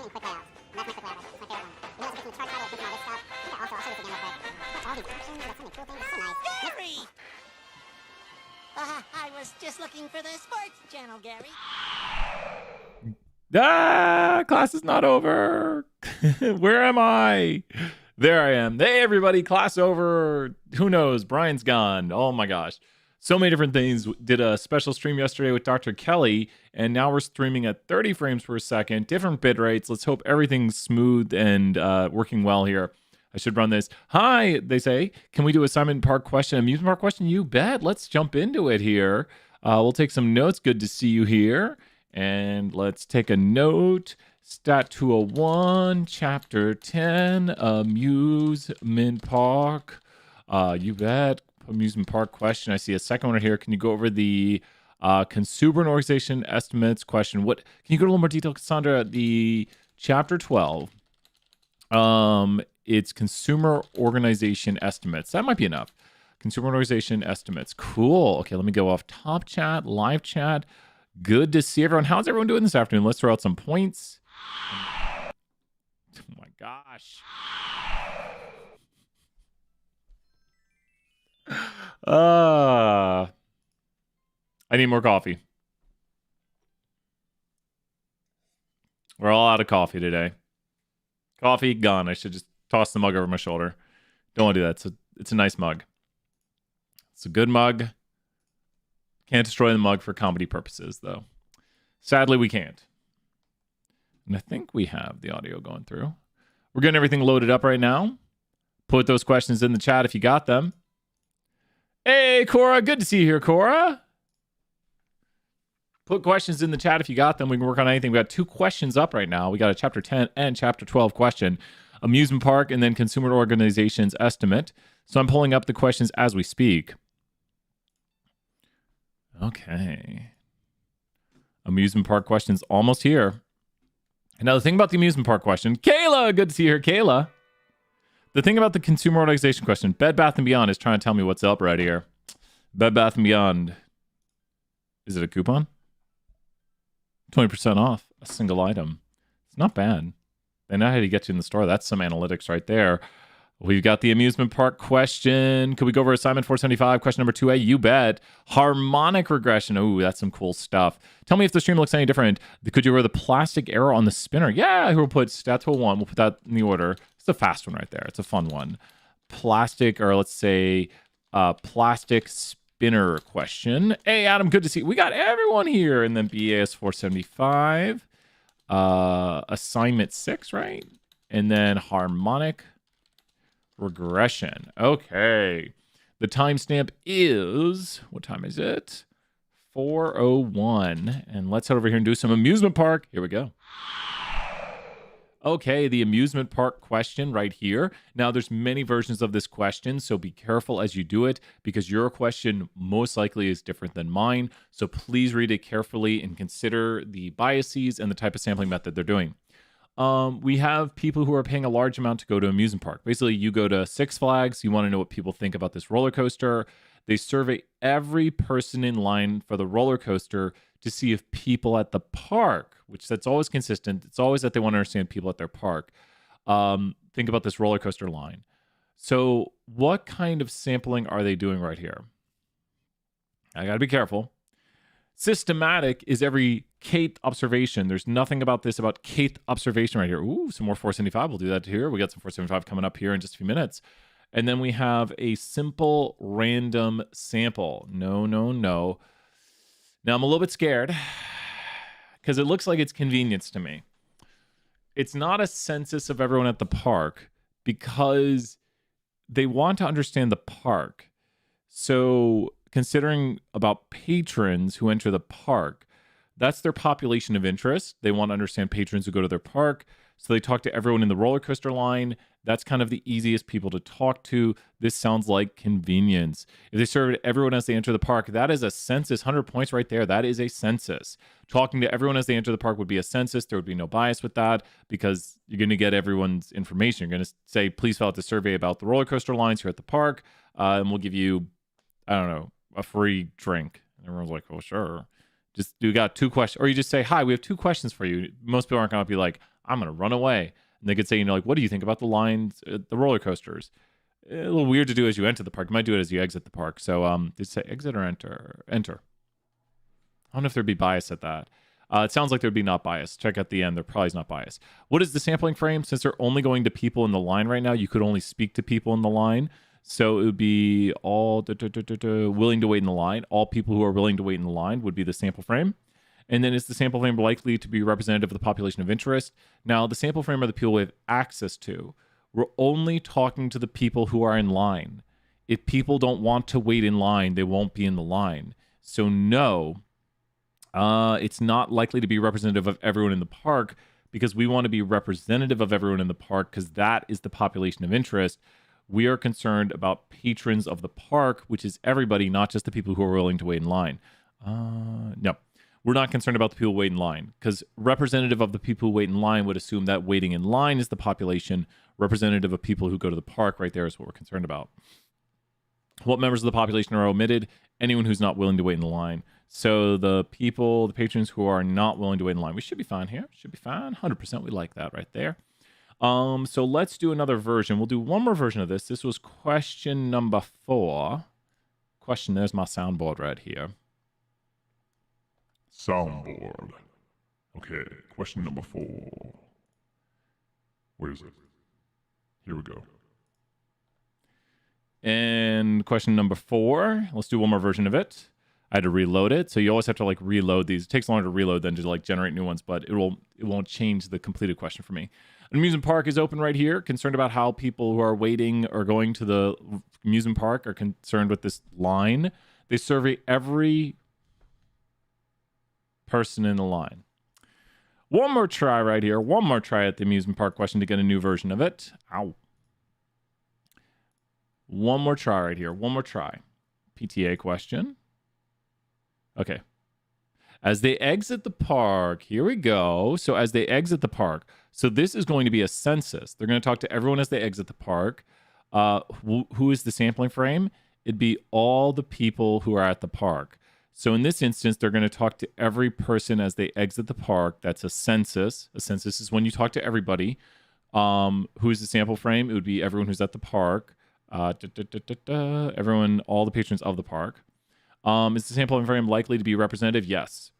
Gary! I was just looking for the sports channel, Gary. Class is not over. Where am I? There I am. Hey, everybody, class over. Who knows? Brian's gone. Oh my gosh. So many different things. Did a special stream yesterday with Dr. Kelly, and now we're streaming at 30 frames per second, different bit rates. Let's hope everything's smooth and working well here. I should run this. Hi, they say. Can we do assignment park question, amusement park question? You bet. Let's jump into it here. We'll take some notes. Good to see you here. And let's take a note. Stat 201, Chapter 10, Amusement Park. You bet. Amusement Park question. I see a second one here. Can you go over the consumer and organization estimates question? What can you go to a little more detail, Cassandra? The Chapter 12. It's consumer organization estimates. That might be enough. Consumer organization estimates. Cool. Okay, let me go off top chat, live chat. Good to see everyone. How's everyone doing this afternoon? Let's throw out some points. Oh my gosh. I need more coffee. We're all out of coffee today. Coffee gone. I should just toss the mug over my shoulder. Don't want to do that. It's a nice mug. It's a good mug. Can't destroy the mug for comedy purposes, though. Sadly, we can't. And I think we have the audio going through. We're getting everything loaded up right now. Put those questions in the chat if you got them. Hey, Cora. Good to see you here, Cora. Put questions in the chat if you got them. We can work on anything. We got 2 questions up right now. We got a Chapter 10 and Chapter 12 question. Amusement park and then consumer organizations estimate. So I'm pulling up the questions as we speak. Okay. Amusement park questions almost here. And now the thing about the amusement park question, Kayla, good to see you here, Kayla. The thing about the consumer organization question, Bed Bath & Beyond is trying to tell me what's up right here. Bed Bath & Beyond. Is it a coupon? 20% off a single item. It's not bad. They know how to get you in the store. That's some analytics right there. We've got the amusement park question. Could we go over assignment 475, question number 2A? You bet. Harmonic regression. Ooh, that's some cool stuff. Tell me if the stream looks any different. Could you wear the plastic arrow on the spinner? Yeah, we'll put stat 201. We'll put that in the order. It's a fast one right there. It's a fun one. Plastic, or let's say plastic spinner question. Hey, Adam, good to see you. We got everyone here. And then BAS 475. Assignment 6, right? And then harmonic regression. Okay. The timestamp is, what time is it? 4:01. And let's head over here and do some amusement park. Here we go. Okay, the amusement park question right here. Now, there's many versions of this question, so be careful as you do it because your question most likely is different than mine. So please read it carefully and consider the biases and the type of sampling method they're doing. We have people who are paying a large amount to go to amusement park. Basically, you go to Six Flags, you want to know what people think about this roller coaster. They survey every person in line for the roller coaster to see if people at the park, which that's always consistent, it's always that they want to understand people at their park, think about this roller coaster line. So what kind of sampling are they doing right here? I got to be careful. Systematic is every kth observation. There's nothing about this about kth observation right here. Ooh, some more 475. We'll do that here. We got some 475 coming up here in just a few minutes. And then we have a simple random sample. No. Now I'm a little bit scared because it looks like it's convenience to me. It's not a census of everyone at the park because they want to understand the park. So considering about patrons who enter the park, that's their population of interest. They want to understand patrons who go to their park. So they talk to everyone in the roller coaster line. That's kind of the easiest people to talk to. This sounds like convenience. If they serve everyone as they enter the park, that is a census. 100 points right there. That is a census. Talking to everyone as they enter the park would be a census. There would be no bias with that because you're going to get everyone's information. You're going to say, please fill out the survey about the roller coaster lines here at the park, and we'll give you, I don't know, a free drink. And everyone's like, oh, sure. Just you got 2 questions. Or you just say, hi, we have 2 questions for you. Most people aren't going to be like, I'm going to run away. And they could say, like, what do you think about the lines, the roller coasters? A little weird to do as you enter the park. You might do it as you exit the park. So just say exit or enter? Enter. I don't know if there'd be bias at that. It sounds like there'd be not bias. Check out the end. There probably is not bias. What is the sampling frame? Since they're only going to people in the line right now, you could only speak to people in the line. So it would be all willing to wait in the line. All people who are willing to wait in the line would be the sample frame. And then is the sample frame likely to be representative of the population of interest? Now, the sample frame are the people we have access to. We're only talking to the people who are in line. If people don't want to wait in line, they won't be in the line. So no, it's not likely to be representative of everyone in the park because we want to be representative of everyone in the park because that is the population of interest. We are concerned about patrons of the park, which is everybody, not just the people who are willing to wait in line. No. We're not concerned about the people who wait in line because representative of the people who wait in line would assume that waiting in line is the population. Representative of people who go to the park right there is what we're concerned about. What members of the population are omitted? Anyone who's not willing to wait in the line. So the people, the patrons who are not willing to wait in line. We should be fine here. Should be fine. 100%. We like that right there. So let's do another version. We'll do one more version of this. This was question number 4. There's my soundboard right here. Soundboard. Okay, question number 4. Where is it? Here we go. And question number 4. Let's do one more version of it. I had to reload it, so you always have to like reload these. It takes longer to reload than to like generate new ones, but it won't change the completed question for me. An amusement park is open right here. Concerned about how people who are waiting or going to the amusement park are concerned with this line. They survey every person in the line. One more try right here. One more try at the amusement park question to get a new version of it. Ow. One more try right here. One more try. PTA question. Okay. As they exit the park, here we go. So as they exit the park, so this is going to be a census. They're going to talk to everyone as they exit the park. Who is the sampling frame? It'd be all the people who are at the park. So in this instance, they're going to talk to every person as they exit the park. That's a census. A census is when you talk to everybody. Who is the sample frame? It would be everyone who's at the park. Everyone, all the patrons of the park. Is the sampling frame likely to be representative? Yes.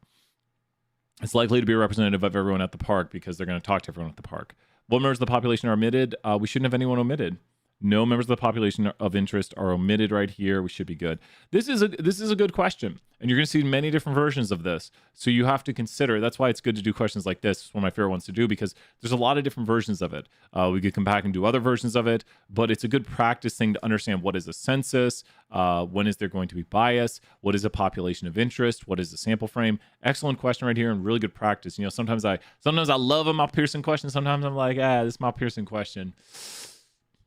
It's likely to be representative of everyone at the park because they're going to talk to everyone at the park. What members of the population are omitted? We shouldn't have anyone omitted. No members of the population of interest are omitted right here. We should be good. This is a good question, and you're going to see many different versions of this. So you have to consider. That's why it's good to do questions like this. It's one of my favorite ones to do because there's a lot of different versions of it. We could come back and do other versions of it, but it's a good practice thing to understand what is a census, when is there going to be bias, what is a population of interest, what is the sample frame. Excellent question right here and really good practice. You know, sometimes I love a Mouth Piercing question. Sometimes I'm like, this is Mouth Piercing question.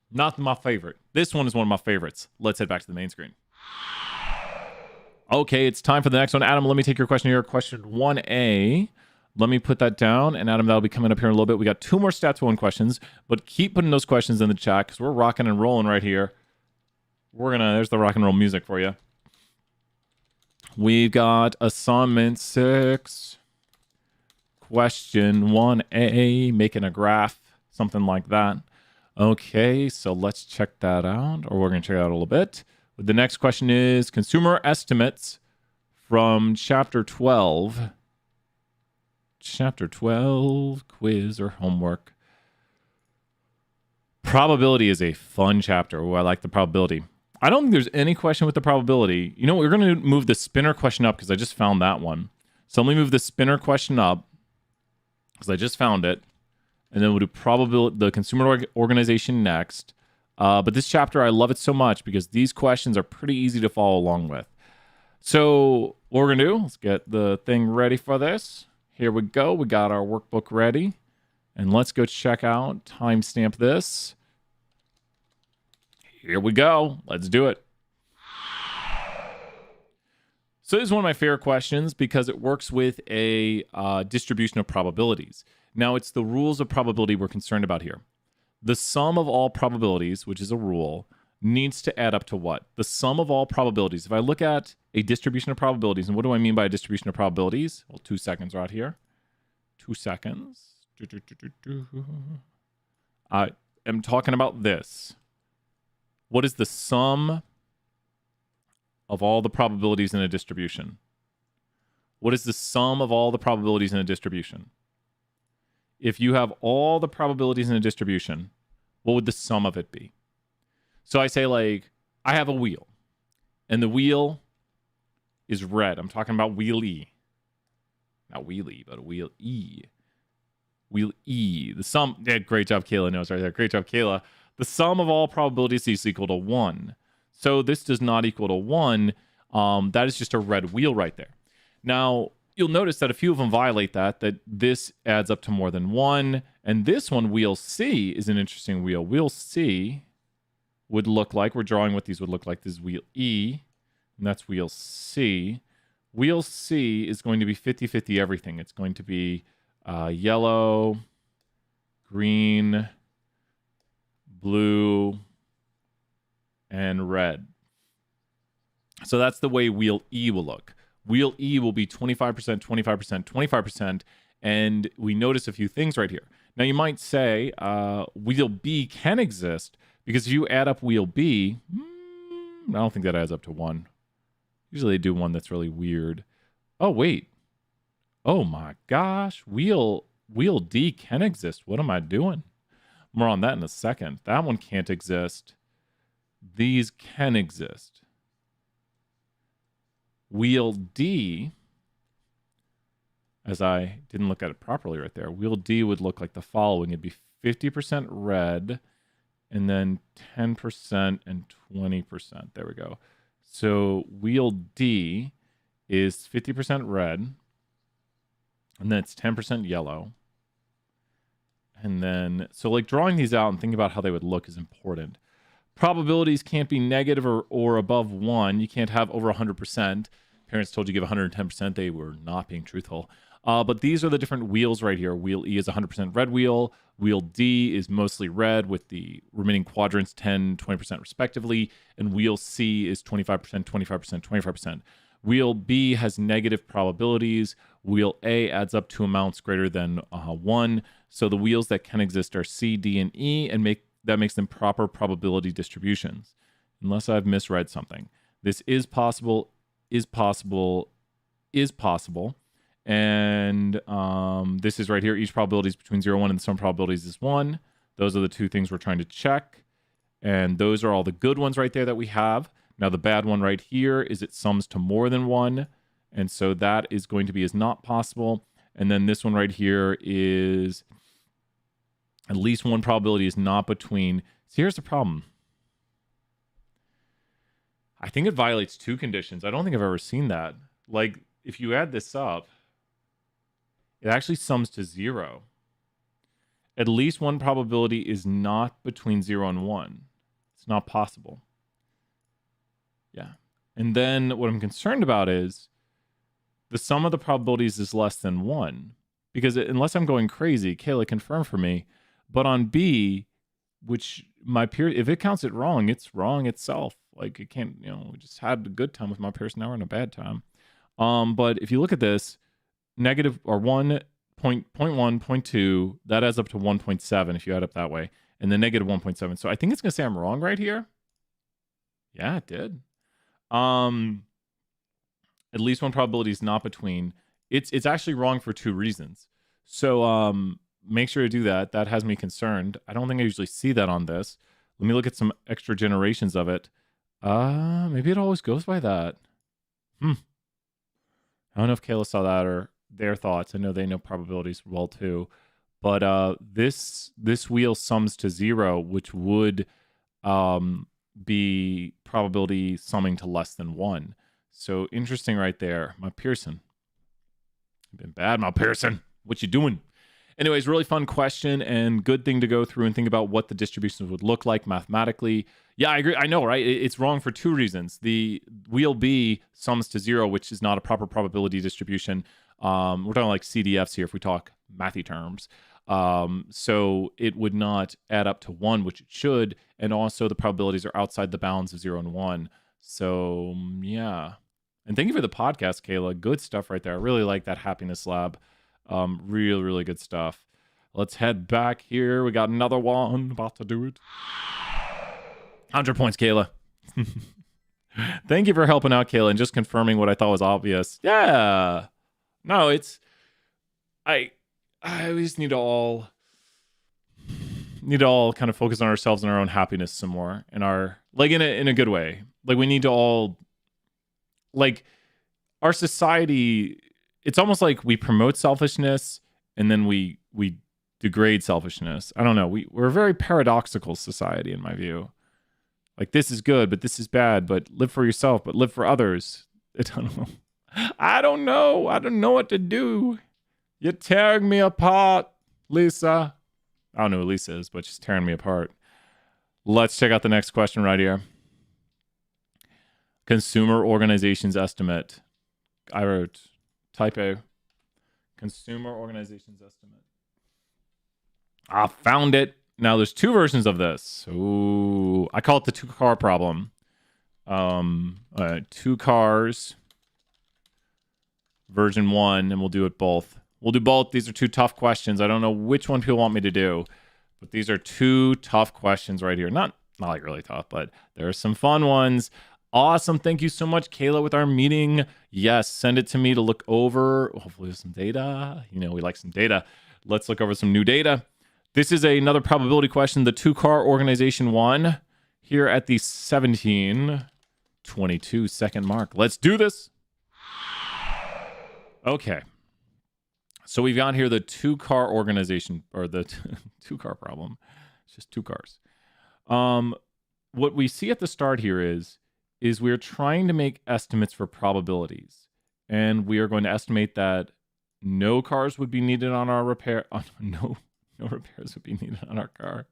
Not my favorite. This one is one of my favorites. Let's head back to the main screen. Okay, it's time for the next one. Adam, let me take your question here. Question 1A. Let me put that down. And Adam, that'll be coming up here in a little bit. We got 2 more Stats 1 questions, but keep putting those questions in the chat because we're rocking and rolling right here. There's the rock and roll music for you. We've got assignment 6. Question 1A, making a graph, something like that. Okay, so let's check that out, or we're going to check it out a little bit. The next question is consumer estimates from Chapter 12. Chapter 12, quiz or homework. Probability is a fun chapter. Oh, I like the probability. I don't think there's any question with the probability. You know, we're going to move the spinner question up because I just found that one. So let me move the spinner question up because I just found it. And then we'll do the consumer organization next. But this chapter, I love it so much because these questions are pretty easy to follow along with. So what we're going to do, let's get the thing ready for this. Here we go. We got our workbook ready. And let's go check out, timestamp this. Here we go. Let's do it. So this is one of my favorite questions because it works with a distribution of probabilities. Now, it's the rules of probability we're concerned about here. The sum of all probabilities, which is a rule, needs to add up to what? The sum of all probabilities. If I look at a distribution of probabilities, and what do I mean by a distribution of probabilities? Well, 2 seconds right here. 2 seconds. I am talking about this. What is the sum of all the probabilities in a distribution? What is the sum of all the probabilities in a distribution? If you have all the probabilities in a distribution, what would the sum of it be? So I say, like, I have a wheel, and the wheel is red. I'm talking about wheel E. Not wheel E, but wheel E. Wheel E. The sum, yeah, great job, Kayla knows right there. Great job, Kayla. The sum of all probabilities is equal to 1. So this does not equal to 1. That is just a red wheel right there. Now, you'll notice that a few of them violate that this adds up to more than 1. And this one, wheel C, is an interesting wheel. Wheel C would look like, we're drawing what these would look like. This is wheel E, and that's wheel C. Wheel C is going to be 50-50 everything. It's going to be yellow, green, blue, and red. So that's the way wheel E will look. Wheel E will be 25%, 25%, 25%, and we notice a few things right here. Now, you might say wheel B can exist, because if you add up wheel B, I don't think that adds up to 1. Usually they do one that's really weird. Oh, wait. Oh, my gosh. Wheel D can exist. What am I doing? More on that in a second. That one can't exist. These can exist. Wheel D, as I didn't look at it properly right there, wheel D would look like the following. It'd be 50% red, and then 10% and 20%. There we go. So wheel D is 50% red, and then it's 10% yellow. And then, so like drawing these out and thinking about how they would look is important. Probabilities can't be negative or above 1. You can't have over 100%. Parents told you give 110%. They were not being truthful. But these are the different wheels right here. Wheel E is 100% red wheel. Wheel D is mostly red with the remaining quadrants 10, 20% respectively. And wheel C is 25%, 25%, 25%. Wheel B has negative probabilities. Wheel A adds up to amounts greater than 1. So the wheels that can exist are C, D, and E, and that makes them proper probability distributions. Unless I've misread something. This is possible, is possible, is possible. And this is right here. Each probability is between 0 and 1, and the sum of probabilities is 1. Those are the two things we're trying to check. And those are all the good ones right there that we have. Now, the bad one right here is it sums to more than 1. And so that is going to be is not possible. And then this one right here is at least one probability is not between. So here's the problem. I think it violates 2 conditions. I don't think I've ever seen that. Like, if you add this up, it actually sums to 0. At least one probability is not between 0 and 1. It's not possible. Yeah. And then what I'm concerned about is the sum of the probabilities is less than 1. Because unless I'm going crazy, Kayla, confirm for me. But on B, which my peer, if it counts it wrong, it's wrong itself. Like, it can't, we just had a good time with my peers, now we're in a bad time. But if you look at this, negative or 1.1, 0.2, that adds up to 1.7 if you add up that way. And then negative 1.7. So I think it's going to say I'm wrong right here. Yeah, it did. At least one probability is not between. It's actually wrong for 2 reasons. So make sure to do that. That has me concerned. I don't think I usually see that on this. Let me look at some extra generations of it. Maybe it always goes by that. I don't know if Kayla saw that or their thoughts. I know they know probabilities well too. But this wheel sums to 0, which would be probability summing to less than 1. So interesting right there. My Pearson. You've been bad, my Pearson. What you doing? Anyways, really fun question and good thing to go through and think about what the distributions would look like mathematically. Yeah, I agree. I know, right? It's wrong for 2 reasons. The wheel B sums to 0, which is not a proper probability distribution. We're talking like CDFs here if we talk mathy terms. So it would not add up to 1, which it should. And also the probabilities are outside the bounds of 0 and 1. So yeah. And thank you for the podcast, Kayla. Good stuff right there. I really like that happiness lab. Really, really good stuff. Let's head back here. We got another one. About to do it. 100 points, Kayla. Thank you for helping out, Kayla, and just confirming what I thought was obvious. Yeah. No, it's... I just need to all kind of focus on ourselves and our own happiness some more. In our... Like, in a good way. Like, we need to all... Like, our society... It's almost like we promote selfishness, and then we degrade selfishness. I don't know. We're a very paradoxical society, in my view. Like, this is good, but this is bad. But live for yourself, but live for others. I don't know. I don't know. I don't know what to do. You're tearing me apart, Lisa. I don't know who Lisa is, but she's tearing me apart. Let's check out the next question right here. Consumer organizations estimate. I wrote typo. Consumer organizations estimate. I found it. Now, there's two versions of this. Ooh, I call it the two-car problem. 2 cars, version 1, and we'll do it both. We'll do both. These are 2 tough questions. I don't know which one people want me to do, but these are 2 tough questions right here. Not like really tough, but there are some fun ones. Awesome. Thank you so much, Kayla, with our meeting. Yes, send it to me to look over. Hopefully with some data. You know, we like some data. Let's look over some new data. This is another probability question. The 2-car organization one here at the 17:22 second mark. Let's do this. Okay. So we've got here the 2-car organization, or the 2-car problem. It's just 2 cars. What we see at the start here is we're trying to make estimates for probabilities. And we are going to estimate that no cars would be needed on our repair. No repairs would be needed on our car.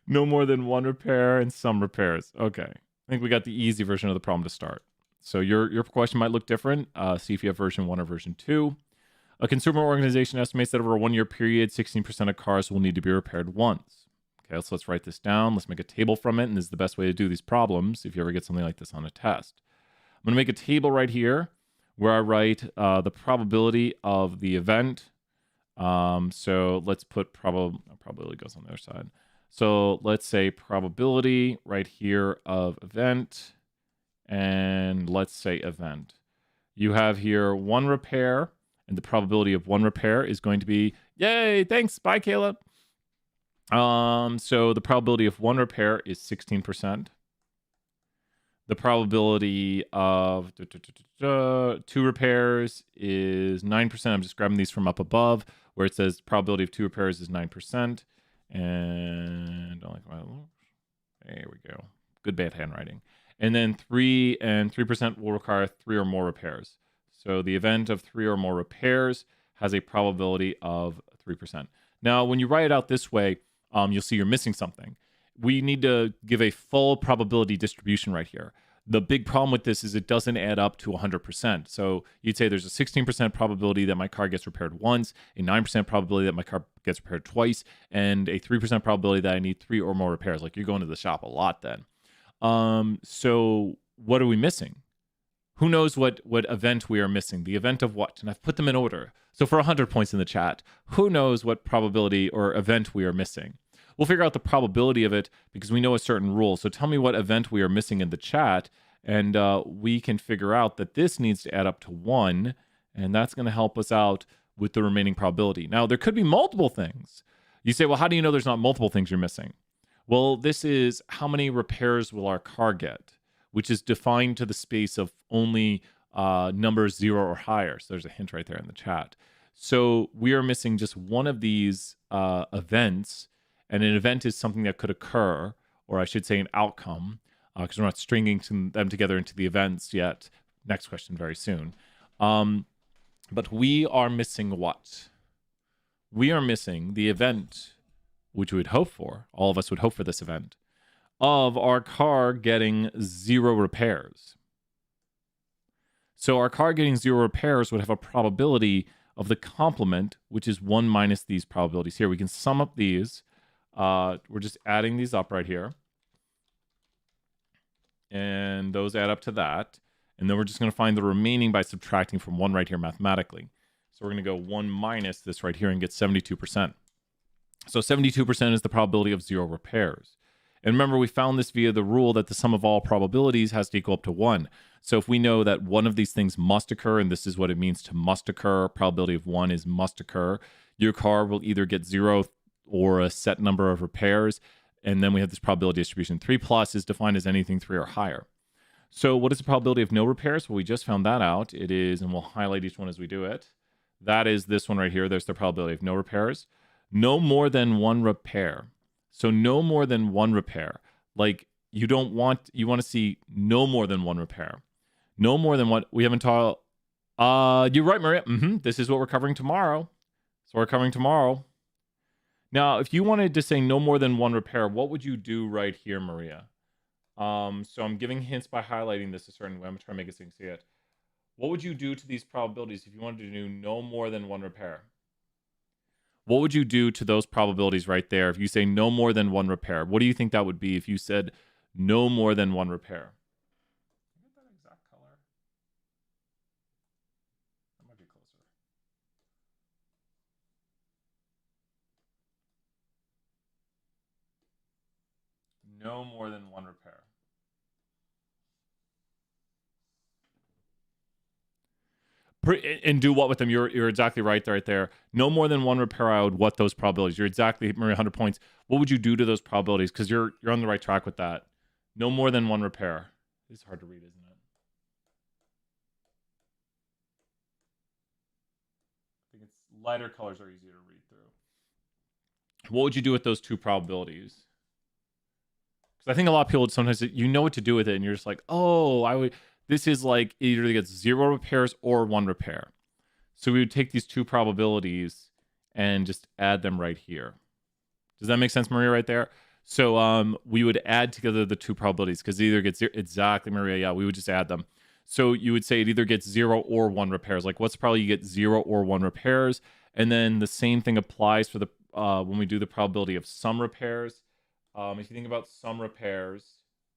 No more than 1 repair and some repairs. Okay. I think we got the easy version of the problem to start. So your question might look different. See if you have version 1 or version 2. A consumer organization estimates that over a 1-year period, 16% of cars will need to be repaired once. Okay, so let's write this down. Let's make a table from it, and this is the best way to do these problems if you ever get something like this on a test. I'm going to make a table right here where I write the probability of the event. So let's put probability goes on the other side. So let's say probability right here of event, and let's say event. You have here 1 repair, and the probability of 1 repair is going to be, yay, thanks, bye, Kayla. So the probability of 1 repair is 16%. The probability of 2 repairs is 9%. I'm just grabbing these from up above, where it says probability of 2 repairs is 9%. And there we go. Good bad handwriting. And then 3% will require 3 or more repairs. So the event of 3 or more repairs has a probability of 3%. Now, when you write it out this way, you'll see you're missing something. We need to give a full probability distribution right here. The big problem with this is it doesn't add up to 100%. So you'd say there's a 16% probability that my car gets repaired once, a 9% probability that my car gets repaired twice, and a 3% probability that I need 3 or more repairs. Like, you're going to the shop a lot then. So what are we missing? Who knows what event we are missing? The event of what? And I've put them in order. So for 100 points in the chat, who knows what probability or event we are missing? We'll figure out the probability of it because we know a certain rule. So tell me what event we are missing in the chat, and we can figure out that this needs to add up to 1, and that's going to help us out with the remaining probability. Now, there could be multiple things. You say, well, how do you know there's not multiple things you're missing? Well, this is how many repairs will our car get, which is defined to the space of only numbers 0 or higher. So there's a hint right there in the chat. So we are missing just one of these events, and an event is something that could occur, or I should say an outcome, because we're not stringing them together into the events yet. Next question very soon. But we are missing what? We are missing the event, which we would hope for. All of us would hope for this event, of our car getting 0 repairs. So our car getting 0 repairs would have a probability of the complement, which is 1 minus these probabilities here. We can sum up these. We're just adding these up right here. And those add up to that. And then we're just going to find the remaining by subtracting from 1 right here mathematically. So we're going to go 1 minus this right here and get 72%. So 72% is the probability of 0 repairs. And remember, we found this via the rule that the sum of all probabilities has to equal up to 1. So if we know that one of these things must occur, and this is what it means to must occur, probability of 1 is must occur, your car will either get 0 or a set number of repairs. And then we have this probability distribution. 3 plus is defined as anything 3 or higher. So what is the probability of no repairs? Well, we just found that out. It is, and we'll highlight each one as we do it. That is this one right here. There's the probability of no repairs. No more than 1 repair. So no more than 1 repair. Like you want to see no more than 1 repair. No more than what we haven't taught. You're right, Maria. This is what we're covering tomorrow. So we're covering tomorrow. Now, if you wanted to say no more than 1 repair, what would you do right here, Maria? So I'm giving hints by highlighting this a certain way. I'm trying to make it so you can see it. What would you do to these probabilities if you wanted to do no more than 1 repair? What would you do to those probabilities right there if you say no more than 1 repair? What do you think that would be if you said no more than 1 repair? Get that exact color. That might be closer. No more than 1 repair. And do what with them? You're exactly right there. No more than 1 repair. I would what those probabilities. You're exactly, Maria, 100 points. What would you do to those probabilities? Because you're on the right track with that. No more than 1 repair. It's hard to read, isn't it? I think it's lighter colors are easier to read through. What would you do with those 2 probabilities? Because I think a lot of people sometimes you know what to do with it, and you're just like, oh, I would. This is like either it gets 0 repairs or 1 repair. So we would take these 2 probabilities and just add them right here. Does that make sense, Maria, right there? So we would add together the 2 probabilities because it either gets 0, exactly, Maria, yeah, we would just add them. So you would say it either gets 0 or 1 repairs. Like what's probably you get 0 or 1 repairs. And then the same thing applies for the when we do the probability of some repairs. If you think about some repairs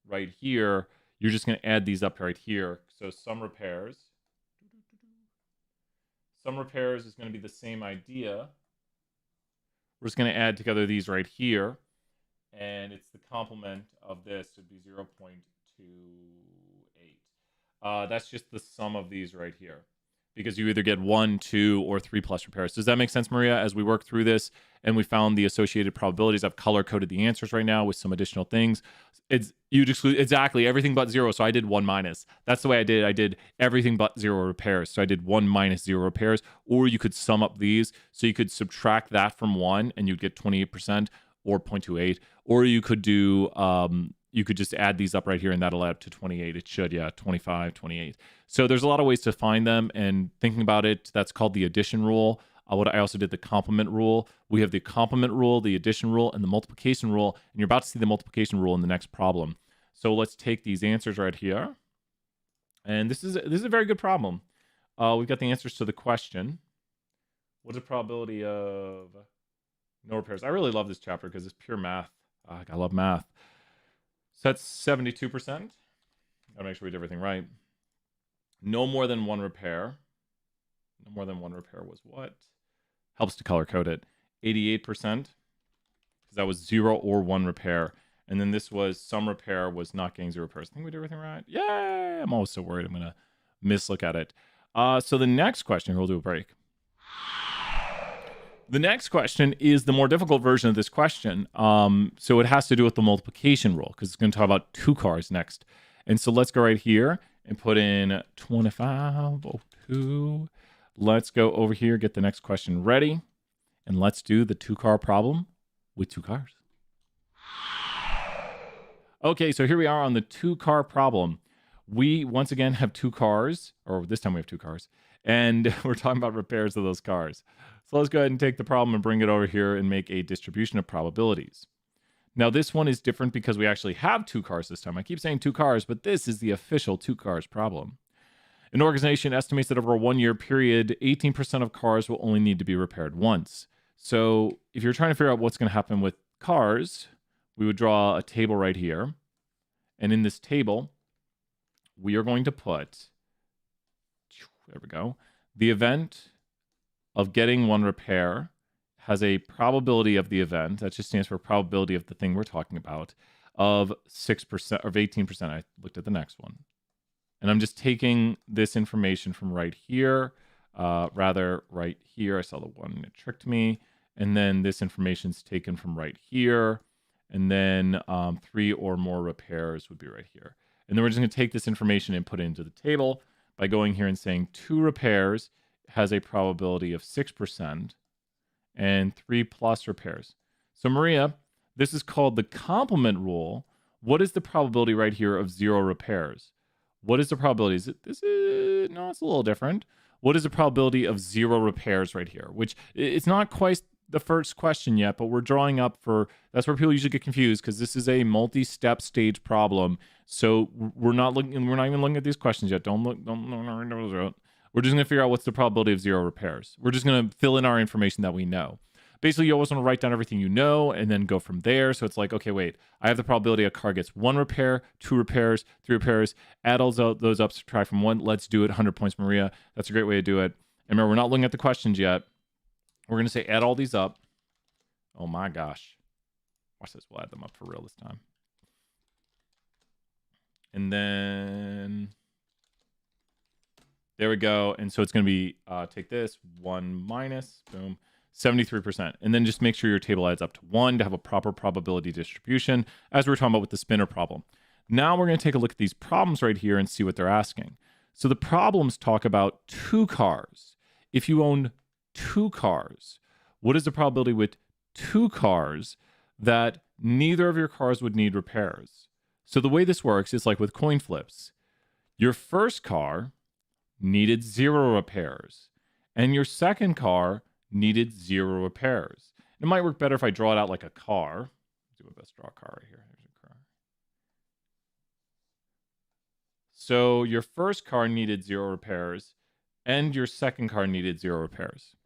right here, you're just going to add these up right here. So some repairs. Some repairs is going to be the same idea. We're just going to add together these right here. And it's the complement of this would be 0.28. That's just the sum of these right here. Because you either get 1, 2, or 3 plus repairs. Does that make sense, Maria? As we work through this and we found the associated probabilities, I've color-coded the answers right now with some additional things. You'd exclude exactly everything but 0. So I did 1 minus. That's the way I did it. I did everything but 0 repairs. So I did 1 minus 0 repairs. Or you could sum up these. So you could subtract that from 1 and you'd get 28% or 0.28. Or you could do you could just add these up right here and that'll add up to 28. It should, yeah, 25, 28. So there's a lot of ways to find them, and thinking about it, that's called the addition rule. I also did the complement rule. We have the complement rule, the addition rule, and the multiplication rule, and you're about to see the multiplication rule in the next problem. So let's take these answers right here. And this is a very good problem. We've got the answers to the question. What is the probability of no repairs? I really love this chapter because it's pure math. I love math. So that's 72%. Gotta make sure we did everything right. No more than 1 repair. No more than 1 repair was what? Helps to color code it. 88%. Because that was 0 or 1 repair. And then this was some repair was not getting 0 repairs. I think we did everything right. Yay! I'm always so worried I'm gonna mislook at it. So the next question, we'll do a break. The next question is the more difficult version of this question. So it has to do with the multiplication rule because it's going to talk about 2 cars next. And so let's go right here and put in 2502. Let's go over here, get the next question ready. And let's do the 2-car problem with 2 cars. Okay, so here we are on the 2-car problem. We, once again, have 2 cars, or this time we have 2 cars. And we're talking about repairs of those cars. So let's go ahead and take the problem and bring it over here and make a distribution of probabilities. Now this one is different because we actually have 2 cars this time. I keep saying 2 cars, but this is the official 2 cars problem. An organization estimates that over a 1-year period, 18% of cars will only need to be repaired once. So if you're trying to figure out what's going to happen with cars, we would draw a table right here. And in this table, we are going to put, there we go, the event of getting 1 repair has a probability of the event, that just stands for probability of the thing we're talking about, of 6%, of 18%. I looked at the next one. And I'm just taking this information from right here, right here. I saw the one that tricked me. And then this information's taken from right here. And then 3 or more repairs would be right here. And then we're just going to take this information and put it into the table by going here and saying 2 repairs has a probability of 6% and 3 plus repairs. So Maria, this is called the complement rule. What is the probability right here of 0 repairs? What is the probability? No, it's a little different. What is the probability of 0 repairs right here? Which it's not quite the first question yet, but we're drawing up for, that's where people usually get confused because this is a multi-step stage problem. So we're not even looking at these questions yet. Don't look. We're just going to figure out what's the probability of 0 repairs. We're just going to fill in our information that we know. Basically, you always want to write down everything you know and then go from there. So it's like, okay, wait, I have the probability a car gets 1 repair, 2 repairs, 3 repairs. Add all those up, subtract from 1. Let's do it. 100 points, Maria. That's a great way to do it. And remember, we're not looking at the questions yet. We're going to say add all these up. Oh my gosh. Watch this. We'll add them up for real this time. And then there we go. And so it's going to be, take this, 1 minus, boom, 73%. And then just make sure your table adds up to 1 to have a proper probability distribution, as we were talking about with the spinner problem. Now we're going to take a look at these problems right here and see what they're asking. So the problems talk about 2 cars. If you own 2 cars, what is the probability with 2 cars that neither of your cars would need repairs? So the way this works is like with coin flips. Your first car needed 0 repairs, and your second car needed 0 repairs. It might work better if I draw it out like a car. Do my best, draw a car right here. Here's a car. So your first car needed 0 repairs, and your second car needed 0 repairs.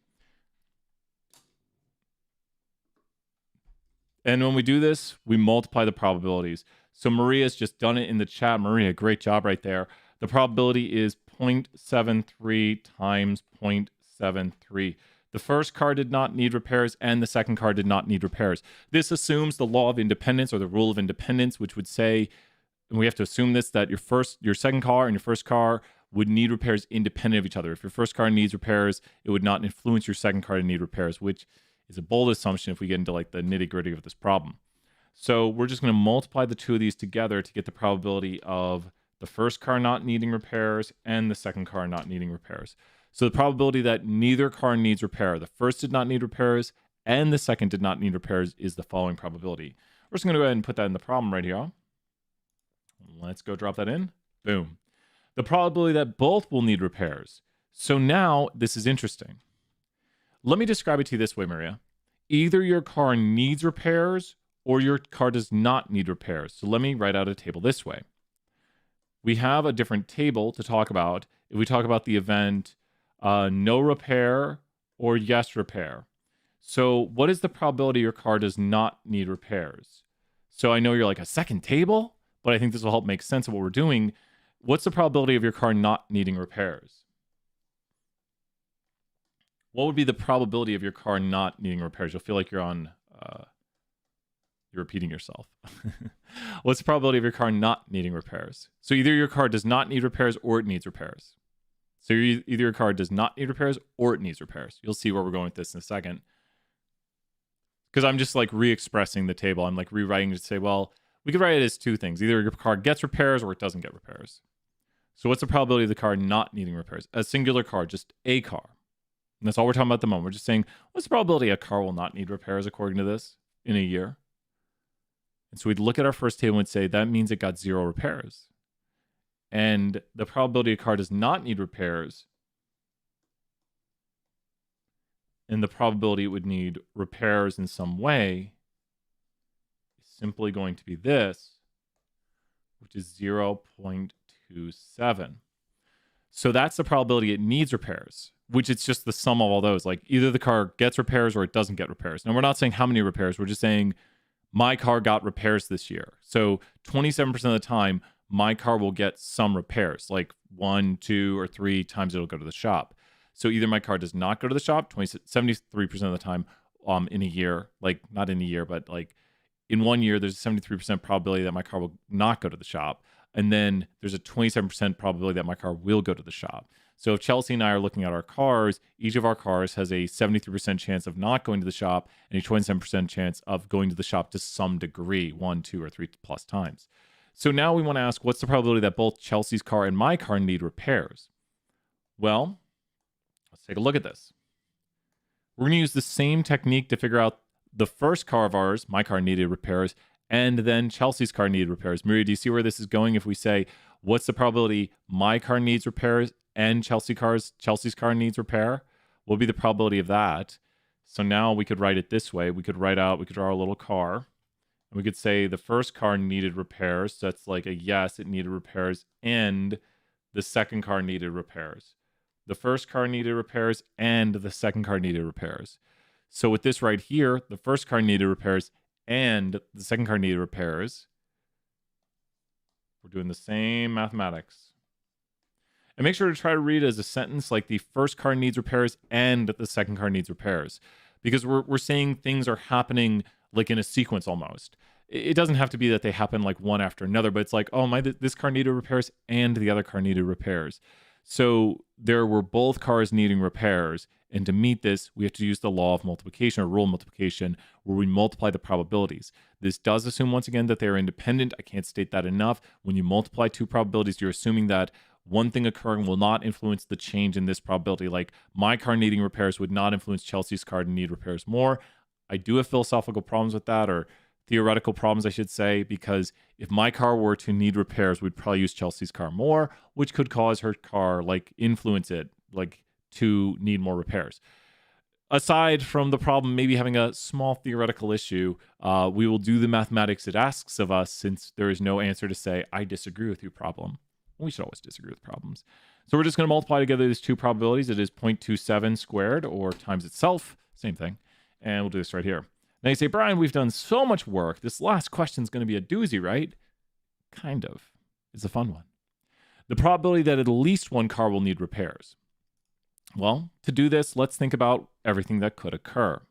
And when we do this, we multiply the probabilities. So Maria's just done it in the chat. Maria, great job right there. The probability is 0.73 times 0.73. The first car did not need repairs, and the second car did not need repairs. This assumes the law of independence, or the rule of independence, which would say, and we have to assume this, that your second car and your first car would need repairs independent of each other. If your first car needs repairs, it would not influence your second car to need repairs, which is a bold assumption if we get into like the nitty-gritty of this problem. So we're just going to multiply the 2 of these together to get the probability of the first car not needing repairs and the second car not needing repairs. So the probability that neither car needs repair, the first did not need repairs and the second did not need repairs, is the following probability. We're just going to go ahead and put that in the problem right here. Let's go drop that in. Boom. The probability that both will need repairs. So now this is interesting. Let me describe it to you this way, Maria. Either your car needs repairs or your car does not need repairs. So let me write out a table this way. We have a different table to talk about if we talk about the event no repair or yes repair. So what is the probability your car does not need repairs? So I know you're like, a second table, but I think this will help make sense of what we're doing. What's the probability of your car not needing repairs? What would be the probability of your car not needing repairs? You'll feel like you're on, you're repeating yourself. What's the probability of your car not needing repairs? So either your car does not need repairs or it needs repairs. So either your car does not need repairs or it needs repairs. You'll see where we're going with this in a second. Because I'm just like re-expressing the table. I'm like rewriting to say, well, we could write it as 2 things. Either your car gets repairs or it doesn't get repairs. So what's the probability of the car not needing repairs? A singular car, just a car. And that's all we're talking about at the moment. We're just saying, what's the probability a car will not need repairs according to this in a year? And so we'd look at our first table and say, that means it got 0 repairs. And the probability a car does not need repairs, and the probability it would need repairs in some way, is simply going to be this, which is 0.27. So that's the probability it needs repairs, which it's just the sum of all those. Like either the car gets repairs or it doesn't get repairs. Now we're not saying how many repairs. We're just saying my car got repairs this year. So 27% of the time, my car will get some repairs, like 1, 2, or 3 times it'll go to the shop. So either my car does not go to the shop 73% of the time, in a year, like not in a year, but like in 1 year, there's a 73% probability that my car will not go to the shop. And then there's a 27% probability that my car will go to the shop. So if Chelsea and I are looking at our cars, each of our cars has a 73% chance of not going to the shop and a 27% chance of going to the shop to some degree, 1, 2, or 3 plus times. So now we want to ask, what's the probability that both Chelsea's car and my car need repairs? Well, let's take a look at this. We're going to use the same technique to figure out the first car of ours, my car needed repairs, and then Chelsea's car needed repairs. Maria, do you see where this is going? If we say, what's the probability my car needs repairs and Chelsea's car needs repair? What would be the probability of that? So now we could write it this way. We could draw a little car, and we could say the first car needed repairs. So that's like a yes, it needed repairs, and the second car needed repairs. The first car needed repairs, and the second car needed repairs. So with this right here, the first car needed repairs and the second car needed repairs. We're doing the same mathematics. And make sure to try to read it as a sentence like the first car needs repairs and the second car needs repairs. Because we're saying things are happening like in a sequence almost. It doesn't have to be that they happen like one after another, but it's like, oh, this car needed repairs and the other car needed repairs. So there were both cars needing repairs. And to meet this, we have to use the law of multiplication or rule of multiplication, where we multiply the probabilities. This does assume, once again, that they are independent. I can't state that enough. When you multiply two probabilities, you're assuming that one thing occurring will not influence the change in this probability. Like my car needing repairs would not influence Chelsea's car to need repairs more. I do have philosophical problems with that, or theoretical problems, I should say, because if my car were to need repairs, we'd probably use Chelsea's car more, which could cause her car, influence it, to need more repairs. Aside from the problem maybe having a small theoretical issue, we will do the mathematics it asks of us, since there is no answer to say, I disagree with you problem. We should always disagree with problems. So we're just going to multiply together these two probabilities. It is 0.27 squared, or times itself, same thing. And we'll do this right here. Now you say, Brian, we've done so much work. This last question is going to be a doozy, right? Kind of. It's a fun one. The probability that at least one car will need repairs. Well, to do this, let's think about everything that could occur.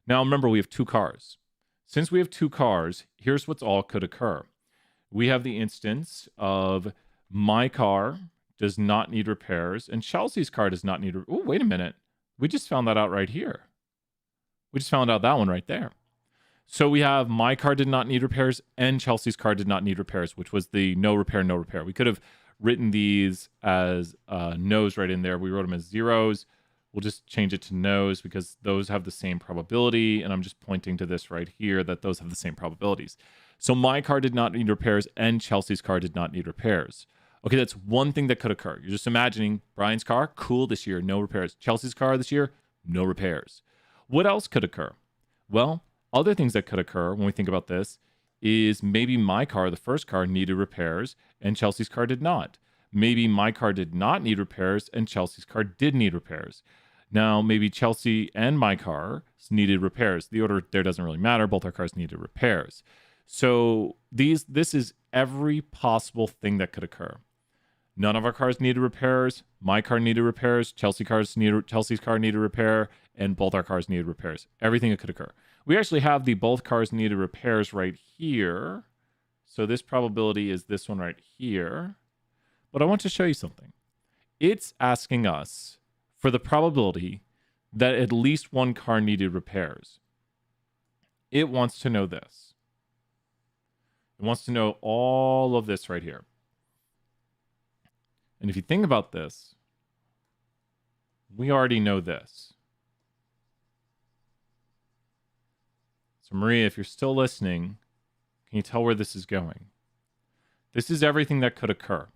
Now, remember, we have two cars. Since we have two cars, here's what's all could occur. We have the instance of my car does not need repairs, and Chelsea's car does not need... Oh, wait a minute. We just found that out right here. We just found out that one right there. So we have my car did not need repairs, and Chelsea's car did not need repairs, which was the no repair, no repair. We could have written these as no's right in there. We wrote them as zeros. We'll just change it to no's because those have the same probability. And I'm just pointing to this right here that those have the same probabilities. So my car did not need repairs and Chelsea's car did not need repairs. Okay, that's one thing that could occur. You're just imagining Brian's car, cool this year, no repairs. Chelsea's car this year, no repairs. What else could occur? Well, other things that could occur when we think about this is maybe my car, the first car, needed repairs and Chelsea's car did not. Maybe my car did not need repairs and Chelsea's car did need repairs. Now, maybe Chelsea and my car needed repairs. The order there doesn't really matter. Both our cars needed repairs. So this is every possible thing that could occur. None of our cars needed repairs. My car needed repairs. Chelsea's car needed repair, and both our cars needed repairs. Everything that could occur. We actually have the both cars needed repairs right here. So this probability is this one right here. But I want to show you something. It's asking us for the probability that at least one car needed repairs. It wants to know this. It wants to know all of this right here. And if you think about this, we already know this. So Maria, if you're still listening, can you tell where this is going? This is everything that could occur.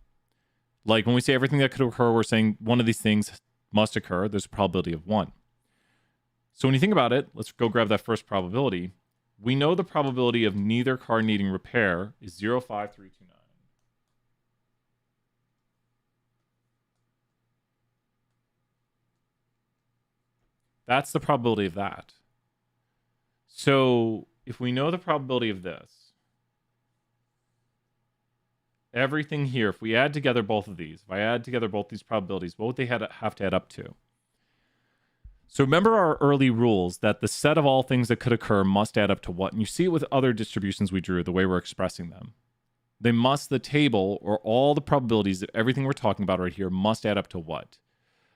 Like when we say everything that could occur, we're saying one of these things must occur. There's a probability of one. So when you think about it, let's go grab that first probability. We know the probability of neither car needing repair is 0.5329. That's the probability of that. So if we know the probability of this, everything here, if we add together both of these, if I add together both these probabilities, what would they have to add up to? So remember our early rules that the set of all things that could occur must add up to what? And you see it with other distributions we drew, the way we're expressing them. They must, the table, or all the probabilities of everything we're talking about right here must add up to what?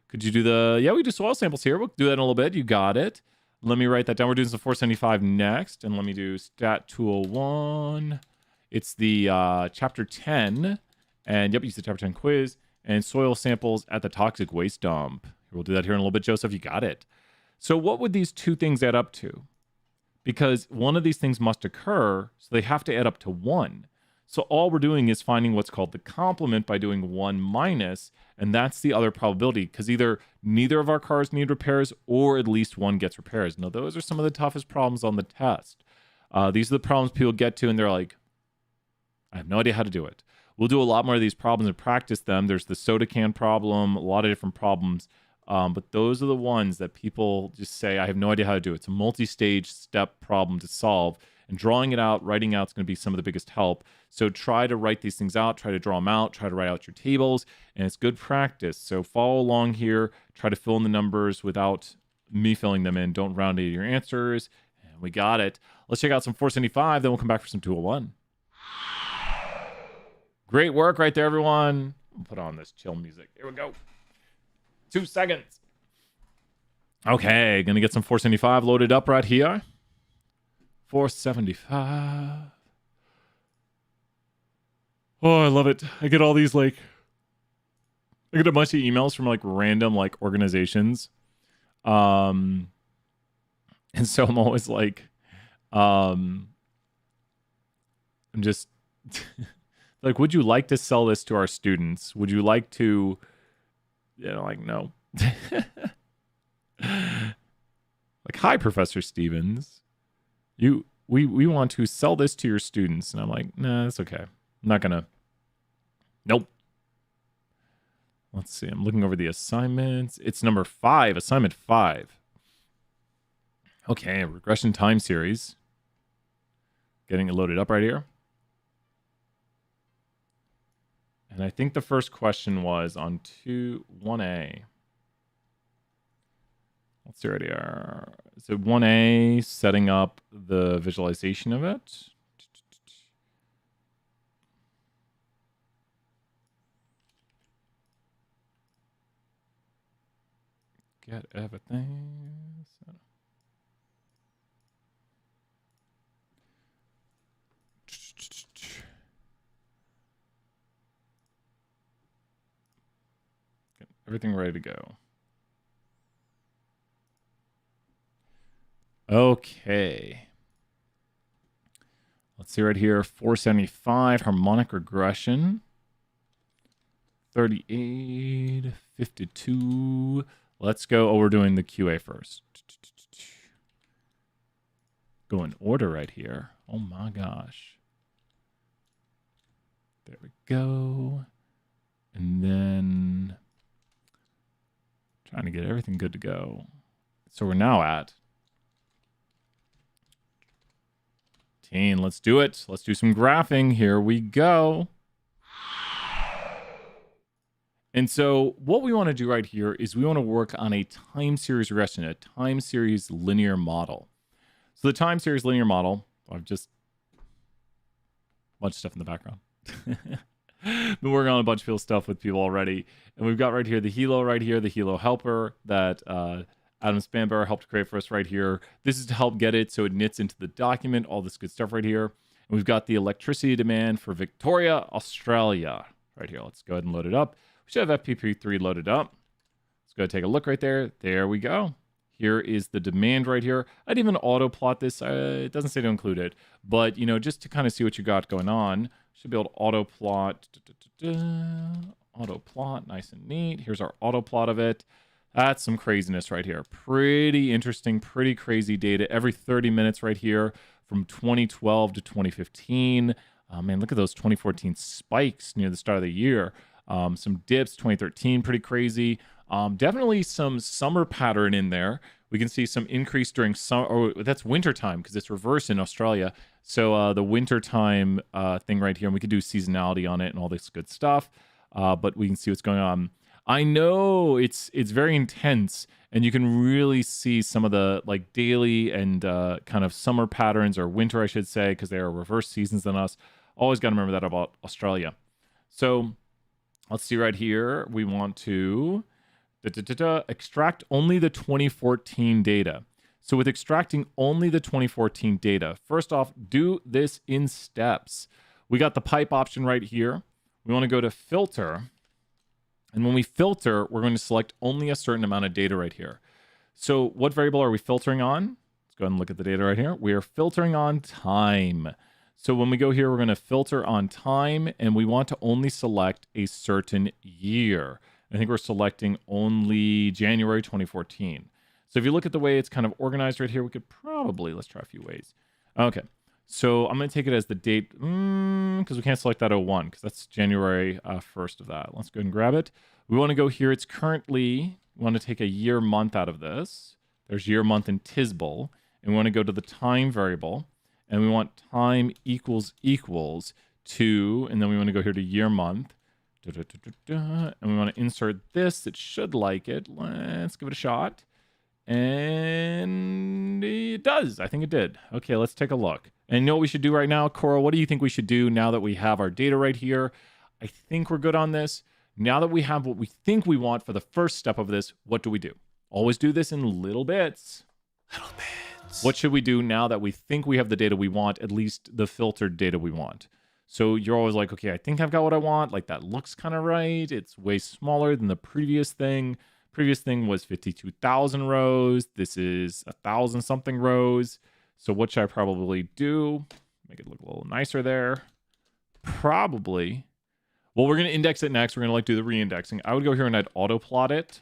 Could you do yeah, we do soil samples here. We'll do that in a little bit. You got it. Let me write that down. We're doing some 475 next. And let me do stat 201. It's the chapter 10. And yep, use the chapter 10 quiz. And soil samples at the toxic waste dump. We'll do that here in a little bit, Joseph. You got it. So what would these two things add up to? Because one of these things must occur, so they have to add up to 1. So all we're doing is finding what's called the complement by doing 1 minus, and that's the other probability, because either neither of our cars need repairs or at least one gets repairs. Now, those are some of the toughest problems on the test. These are the problems people get to, and they're like, I have no idea how to do it. We'll do a lot more of these problems and practice them. There's the soda can problem, a lot of different problems. But those are the ones that people just say, I have no idea how to do it. It's a multi-stage step problem to solve. And drawing it out, writing out is going to be some of the biggest help. So try to write these things out, try to draw them out, try to write out your tables, and it's good practice. So follow along here, try to fill in the numbers without me filling them in. Don't round your answers. And we got it. Let's check out some 475, then we'll come back for some 201. Great work right there, everyone. I'll put on this chill music. Here we go. 2 seconds. Okay, gonna get some 475 loaded up right here. 475. Oh, I love it. I get all these I get a bunch of emails from random organizations. And so I'm always I'm just would you like to sell this to our students? Would you like to, no. Hi, Professor Stevens. We want to sell this to your students. And I'm like, nah, that's okay. I'm not gonna. Nope. Let's see. I'm looking over the assignments. It's number 5, assignment 5. Okay, regression time series. Getting it loaded up right here. And I think the first question was on 1A. Let's see right here. So 1A, setting up the visualization of it. Get everything. Get everything ready to go. Okay. Let's see right here. 475, harmonic regression. 38, 52. Let's go. Oh, we're doing the QA first. Go in order right here. Oh my gosh. There we go. And then trying to get everything good to go. So we're now at 10. Let's do it. Let's do some graphing. Here we go. And so what we want to do right here is we want to work on a time series regression, a time series linear model. So the time series linear model, I've just a bunch of stuff in the background. Been working on a bunch of field stuff with people already. And we've got right here the Hilo right here, the Hilo helper that Adam Spanbauer helped create for us right here. This is to help get it so it knits into the document, all this good stuff right here. And we've got the electricity demand for Victoria, Australia right here. Let's go ahead and load it up. We should have FPP3 loaded up. Let's go take a look right there. There we go. Here is the demand right here. I'd even auto plot this. It doesn't say to include it, but just to kind of see what you got going on, should be able to auto plot. Auto plot, nice and neat. Here's our auto plot of it. That's some craziness right here. Pretty interesting, pretty crazy data every 30 minutes right here from 2012 to 2015. Man, look at those 2014 spikes near the start of the year. Some dips, 2013, pretty crazy. Definitely some summer pattern in there. We can see some increase during summer. Oh, that's winter time because it's reversed in Australia. So the winter time thing right here, and we could do seasonality on it and all this good stuff. But we can see what's going on. I know it's very intense, and you can really see some of the like daily and kind of summer patterns, or winter, I should say, because they are reverse seasons than us. Always got to remember that about Australia. So let's see right here. We want to extract only the 2014 data. So with extracting only the 2014 data, first off, do this in steps. We got the pipe option right here. We want to go to filter. And when we filter, we're going to select only a certain amount of data right here. So what variable are we filtering on? Let's go ahead and look at the data right here. We are filtering on time. So when we go here, we're going to filter on time, and we want to only select a certain year. I think we're selecting only January 2014. So if you look at the way it's kind of organized right here, we could probably, let's try a few ways. Okay, so I'm going to take it as the date, because we can't select that 01, because that's January 1st of that. Let's go ahead and grab it. We want to go here. It's currently, we want to take a year month out of this. There's year month in Tisbel. And we want to go to the time variable. And we want time equals to, and then we want to go here to year month. And we want to insert this. It should like it. Let's give it a shot. And it does. I think it did. Okay, let's take a look. And you know what we should do right now? Coral, what do you think we should do now that we have our data right here? I think we're good on this. Now that we have what we think we want for the first step of this, what do we do? Always do this in little bits. Little bits. What should we do now that we think we have the data we want, at least the filtered data we want? So you're always like, okay, I think I've got what I want. Like that looks kind of right. It's way smaller than the previous thing. Previous thing was 52,000 rows. This is 1,000 something rows. So what should I probably do? Make it look a little nicer there. Probably. Well, we're going to index it next. We're going to like do the re-indexing. I would go here and I'd auto plot it.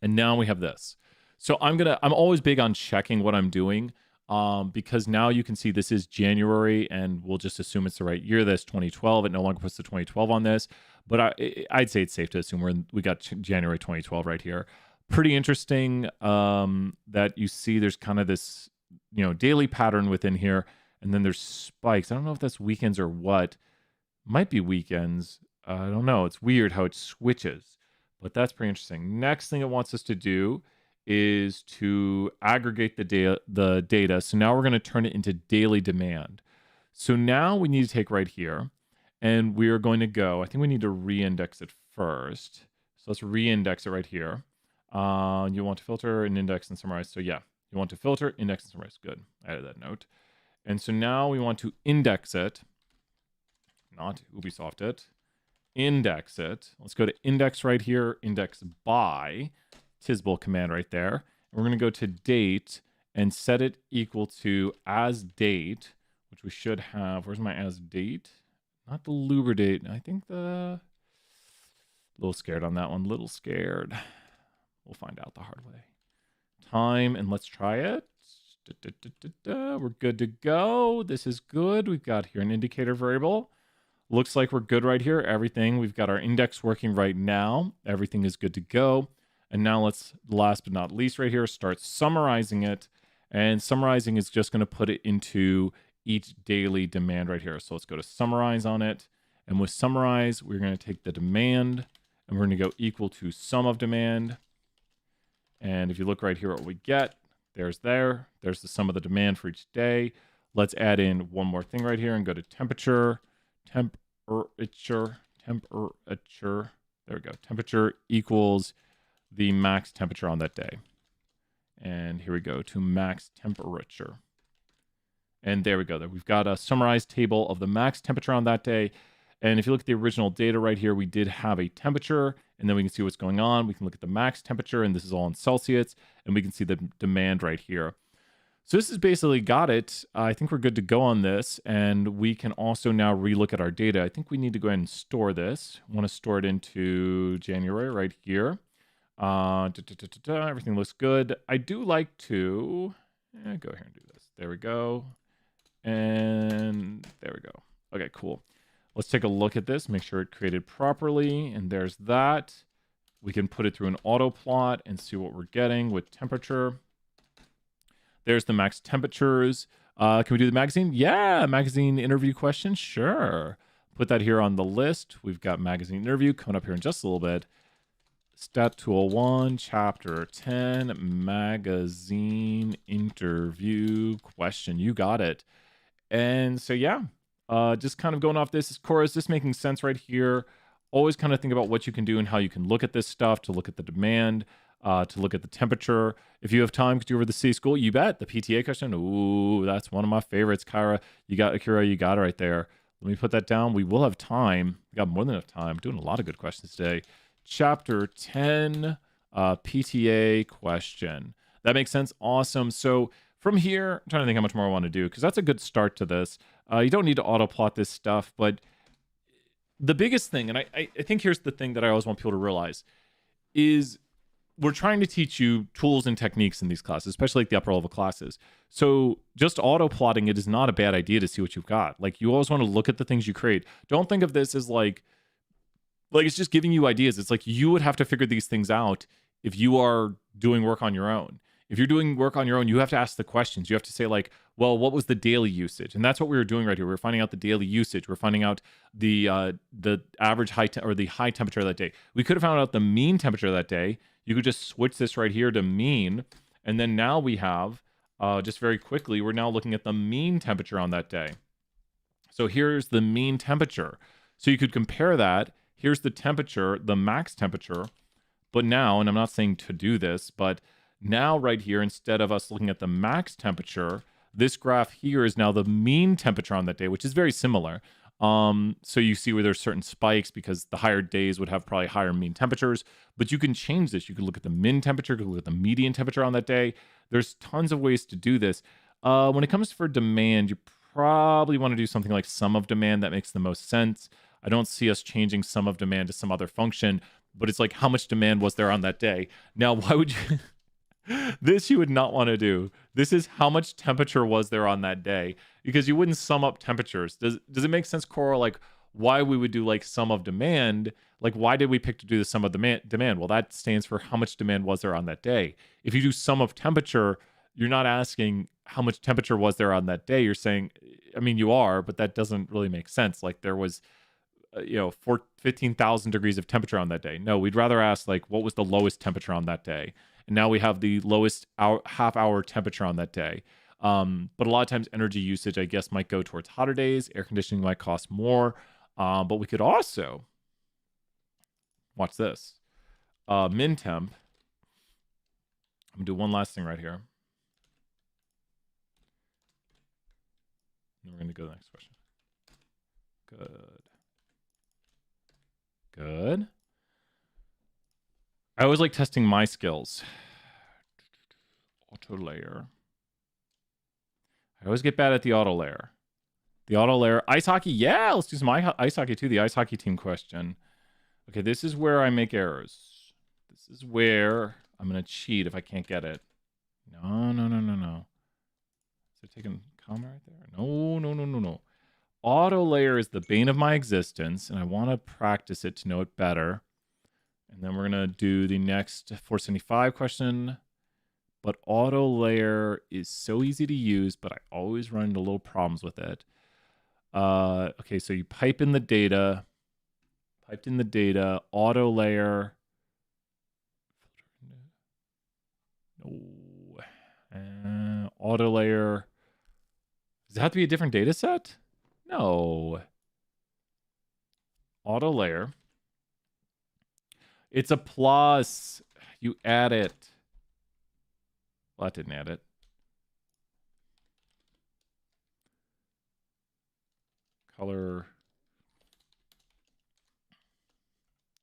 And now we have this. So I'm always big on checking what I'm doing, because now you can see this is January, and we'll just assume it's the right year. That's 2012. It no longer puts the 2012 on this, but I'd say it's safe to assume we got January 2012 right here. Pretty interesting that you see there's kind of this, daily pattern within here, and then there's spikes. I don't know if that's weekends or what. Might be weekends. I don't know. It's weird how it switches, but that's pretty interesting. Next thing it wants us to do is to aggregate the data. So now we're going to turn it into daily demand. So now we need to take right here, and we are going to go, I think we need to re-index it first. So let's re-index it right here. You want to filter and index and summarize. So yeah, you want to filter, index, and summarize. Good. I added that note. And so now we want to index it, not Ubisoft it, index it. Let's go to index right here, index by Tisbel command right there. And we're going to go to date and set it equal to as date, which we should have. Where's my as date? Not the Luber date. I think a little scared on that one. Little scared. We'll find out the hard way. Time, and let's try it. We're good to go. This is good. We've got here an indicator variable. Looks like we're good right here. Everything. We've got our index working right now. Everything is good to go. And now let's, last but not least right here, start summarizing it. And summarizing is just going to put it into each daily demand right here. So let's go to summarize on it. And with summarize, we're going to take the demand, and we're going to go equal to sum of demand. And if you look right here, what we get, there's the sum of the demand for each day. Let's add in one more thing right here and go to temperature. Temperature. There we go. Temperature equals the max temperature on that day. And here we go to max temperature. And there we go. We've got a summarized table of the max temperature on that day. And if you look at the original data right here, we did have a temperature, and then we can see what's going on. We can look at the max temperature, and this is all in Celsius, and we can see the demand right here. So this has basically got it. I think we're good to go on this, and we can also now relook at our data. I think we need to go ahead and store this. I want to store it into January right here. Everything looks good. I do like to go here and do this. There we go. And there we go. Okay, cool. Let's take a look at this, make sure it created properly. And there's that. We can put it through an auto plot and see what we're getting with temperature. There's the max temperatures. Can we do the magazine? Yeah, magazine interview question. Sure. Put that here on the list. We've got magazine interview coming up here in just a little bit. Stat Tool 1, Chapter 10, Magazine Interview Question. You got it. And so, yeah, just kind of going off this. Cora, is this making sense right here? Always kind of think about what you can do and how you can look at this stuff, to look at the demand, to look at the temperature. If you have time, could you over the C school? You bet. The PTA question. Ooh, that's one of my favorites, Kyra. Akira, you got it right there. Let me put that down. We will have time. We got more than enough time. I'm doing a lot of good questions today. Chapter 10, PTA question. That makes sense. Awesome. So from here, I'm trying to think how much more I want to do, because that's a good start to this. You don't need to auto plot this stuff, but the biggest thing, and I think here's the thing that I always want people to realize, is we're trying to teach you tools and techniques in these classes, especially like the upper level classes. So just auto plotting it is not a bad idea to see what you've got. Like, you always want to look at the things you create. Don't think of this as like it's just giving you ideas. It's like you would have to figure these things out if you are doing work on your own. If you're doing work on your own, you have to ask the questions. You have to say like, well, what was the daily usage? And that's what we were doing right here. We were finding out the daily usage. We're finding out the average or the high temperature of that day. We could have found out the mean temperature of that day. You could just switch this right here to mean. And then now we have, just very quickly, we're now looking at the mean temperature on that day. So here's the mean temperature. So you could compare that. Here's the temperature, the max temperature. But now, and I'm not saying to do this, but now right here, instead of us looking at the max temperature, this graph here is now the mean temperature on that day, which is very similar. So you see where there's certain spikes because the higher days would have probably higher mean temperatures, but you can change this. You can look at the min temperature, you can look at the median temperature on that day. There's tons of ways to do this. When it comes for demand, you probably want to do something like sum of demand. That makes the most sense. I don't see us changing sum of demand to some other function, but it's like how much demand was there on that day. Now, why would you... This you would not want to do. This is how much temperature was there on that day, because you wouldn't sum up temperatures. Does it make sense, Cora? Like, why we would do like sum of demand? Like, why did we pick to do the sum of demand? Well, that stands for how much demand was there on that day. If you do sum of temperature, you're not asking how much temperature was there on that day. You're saying, I mean, you are, but that doesn't really make sense. Like, there was 15,000 degrees of temperature on that day. No, we'd rather ask like, what was the lowest temperature on that day? And now we have the lowest half-hour temperature on that day. But a lot of times energy usage, I guess, might go towards hotter days. Air conditioning might cost more. But we could also, watch this, min temp. I'm going to do one last thing right here. And we're going to go to the next question. Good. I always like testing my skills. Auto layer. I always get bad at the auto layer. The auto layer. Ice hockey. Yeah, let's do some ice hockey too. The ice hockey team question. Okay, this is where I make errors. This is where I'm going to cheat if I can't get it. No. Is it taking comma right there? No. Auto layer is the bane of my existence, and I want to practice it to know it better. And then we're going to do the next 475 question. But auto layer is so easy to use, but I always run into little problems with it. Okay, so you pipe in the data. Piped in the data. Auto layer. No. Auto layer. Does it have to be a different data set? No. Auto layer. It's a plus. You add it. Well, that didn't add it. Color.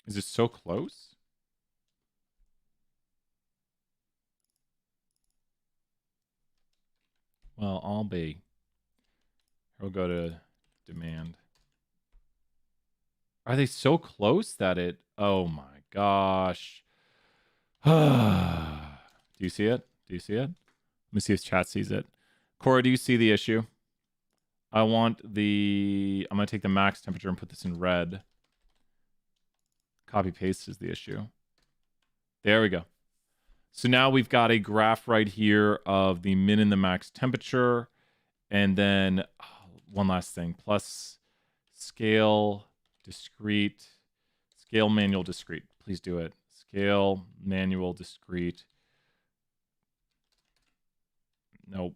Is it so close? Well, I'll be. We'll go to demand. Are they so close that it... Oh my gosh. Do you see it? Do you see it? Let me see if chat sees it. Cora, do you see the issue? I'm going to take the max temperature and put this in red. Copy paste is the issue. There we go. So now we've got a graph right here of the min and the max temperature. And then one last thing, plus scale, discrete, scale, manual, discrete. Please do it. Scale, manual, discrete. Nope.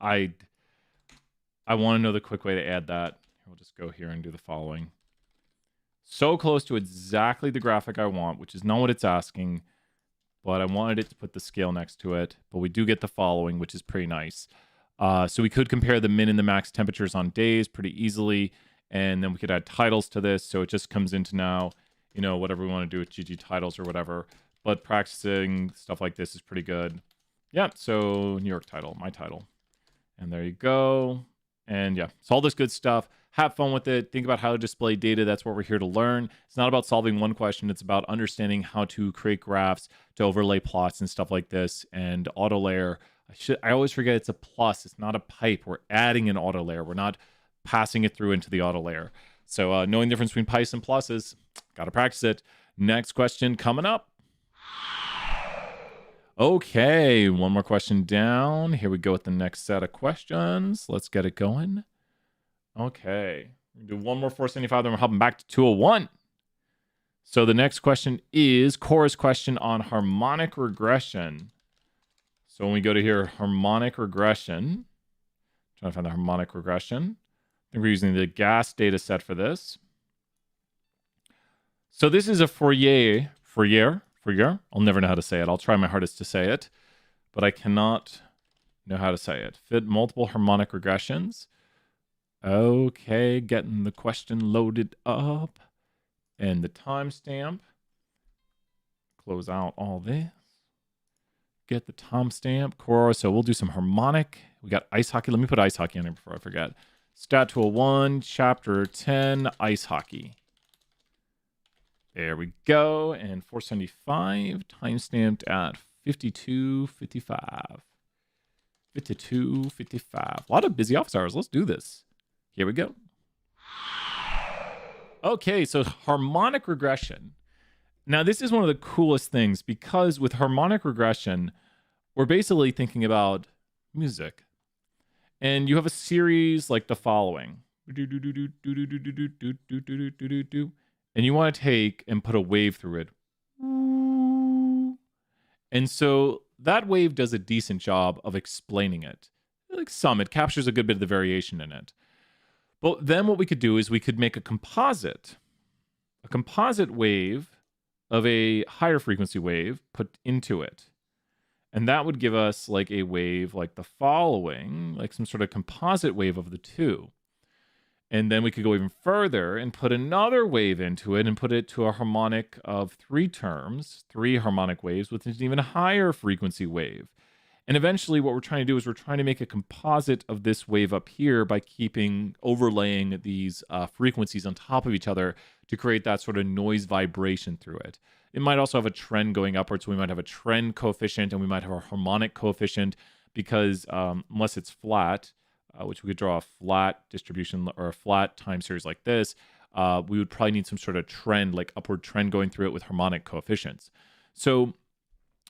I want to know the quick way to add that. We'll just go here and do the following. So close to exactly the graphic I want, which is not what it's asking, but I wanted it to put the scale next to it. But we do get the following, which is pretty nice. So we could compare the min and the max temperatures on days pretty easily, and then we could add titles to this. So it just comes into now, you know, whatever we want to do with GG titles or whatever. But practicing stuff like this is pretty good. Yeah, so New York title, my title. And there you go. And yeah, it's all this good stuff. Have fun with it. Think about how to display data. That's what we're here to learn. It's not about solving one question. It's about understanding how to create graphs, to overlay plots and stuff like this. And auto layer, I always forget it's a plus. It's not a pipe. We're adding an auto layer. We're not passing it through into the auto layer. So knowing the difference between pipes and pluses, got to practice it. Next question coming up. Okay, one more question down. Here we go with the next set of questions. Let's get it going. Okay, we're gonna do one more 475, then we're hopping back to 201. So the next question is Cora's question on harmonic regression. So when we go to here, harmonic regression, trying to find the harmonic regression. I think we're using the gas data set for this. So this is a Fourier. I'll never know how to say it. I'll try my hardest to say it, but I cannot know how to say it. Fit multiple harmonic regressions. Okay, getting the question loaded up. And the timestamp. Close out all this. Get the timestamp. Cora, so we'll do some harmonic. We got ice hockey. Let me put ice hockey on here before I forget. Stat Tool 1, Chapter 10, ice hockey. There we go. And 475, timestamped at 52:55. 52:55. A lot of busy office hours. Let's do this. Here we go. Okay, so harmonic regression. Now, this is one of the coolest things because with harmonic regression, we're basically thinking about music. And you have a series like the following. And you want to take and put a wave through it. And so that wave does a decent job of explaining it. Like it captures a good bit of the variation in it. But then what we could do is we could make a composite wave of a higher frequency wave put into it. And that would give us like a wave like the following, like some sort of composite wave of the two. And then we could go even further and put another wave into it and put it to a harmonic of 3 terms, 3 harmonic waves with an even higher frequency wave. And eventually what we're trying to do is we're trying to make a composite of this wave up here by overlaying these frequencies on top of each other to create that sort of noise vibration through it. It might also have a trend going upwards. So we might have a trend coefficient and we might have a harmonic coefficient because unless it's flat, which we could draw a flat distribution or a flat time series like this, we would probably need some sort of trend, like upward trend going through it with harmonic coefficients. So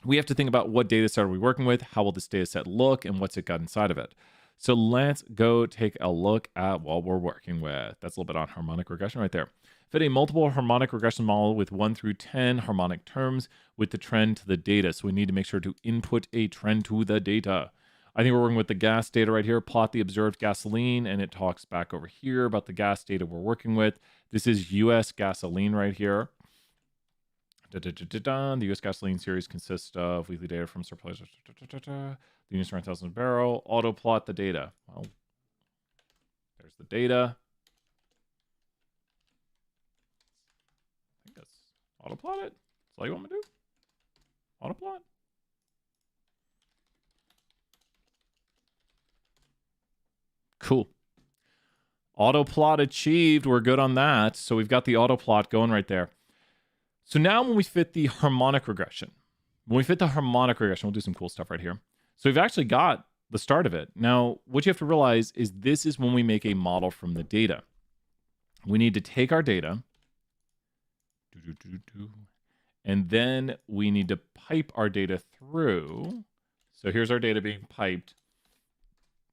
we have to think about what data set are we working with, how will this data set look, and what's it got inside of it. So let's go take a look at what we're working with. That's a little bit on harmonic regression right there. Fit a multiple harmonic regression model with 1 through 10 harmonic terms with the trend to the data. So we need to make sure to input a trend to the data. I think we're working with the gas data right here. Plot the observed gasoline, and it talks back over here about the gas data we're working with. This is U.S. gasoline right here. The U.S. gasoline series consists of weekly data from surplus. The units around 1,000 barrel. Auto plot the data. Well, there's the data. I think that's auto plot it. That's all you want me to do? Auto plot. Cool. Auto plot achieved. We're good on that. So we've got the auto plot going right there. So now when we fit the harmonic regression, we'll do some cool stuff right here. So we've actually got the start of it. Now, what you have to realize is this is when we make a model from the data. We need to take our data, and then we need to pipe our data through. So here's our data being piped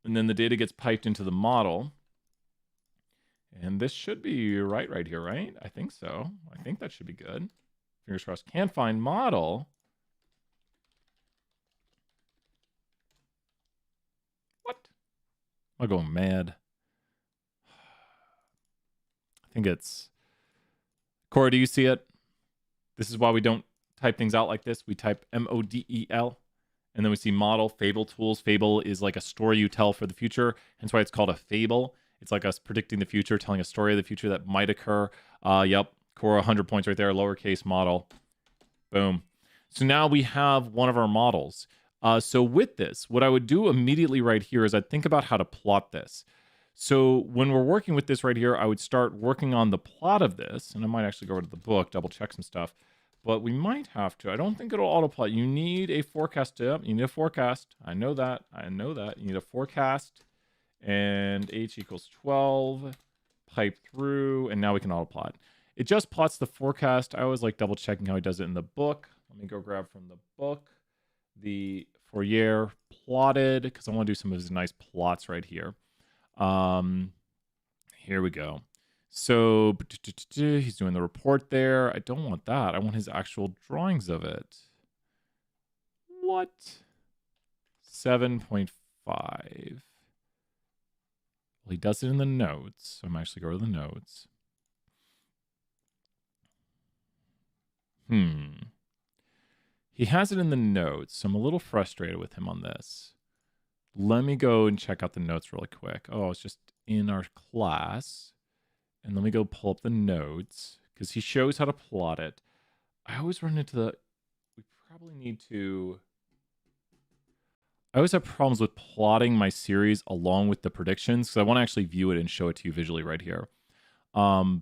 And then the data gets piped into the model. And this should be right here, right? I think so. I think that should be good. Fingers crossed. Can't find model. What? Am I going mad? I think it's... Cora, do you see it? This is why we don't type things out like this. We type MODEL. And then we see model, Fable tools. Fable is like a story you tell for the future. Hence why it's called a fable. It's like us predicting the future, telling a story of the future that might occur. Yep. Cora, 100 points right there. Lowercase model. Boom. So now we have one of our models. So with this, what I would do immediately right here is I'd think about how to plot this. So when we're working with this right here, I would start working on the plot of this. And I might actually go over to the book, double check some stuff. But we might have to. I don't think it'll auto-plot. You need a forecast tip. You need a forecast. I know that. I know that. You need a forecast. And H equals 12. Pipe through. And now we can auto-plot. It just plots the forecast. I always like double-checking how he does it in the book. Let me go grab from the book the Fourier plotted, because I want to do some of his nice plots right here. Here we go. So he's doing the report there. I don't want that. I want his actual drawings of it. What? 7.5. Well, he does it in the notes. So I'm actually going to the notes. He has it in the notes. So I'm a little frustrated with him on this. Let me go and check out the notes really quick. Oh, it's just in our class. And let me go pull up the notes because he shows how to plot it. I always run into the... We probably need to... I always have problems with plotting my series along with the predictions because I want to actually view it and show it to you visually right here.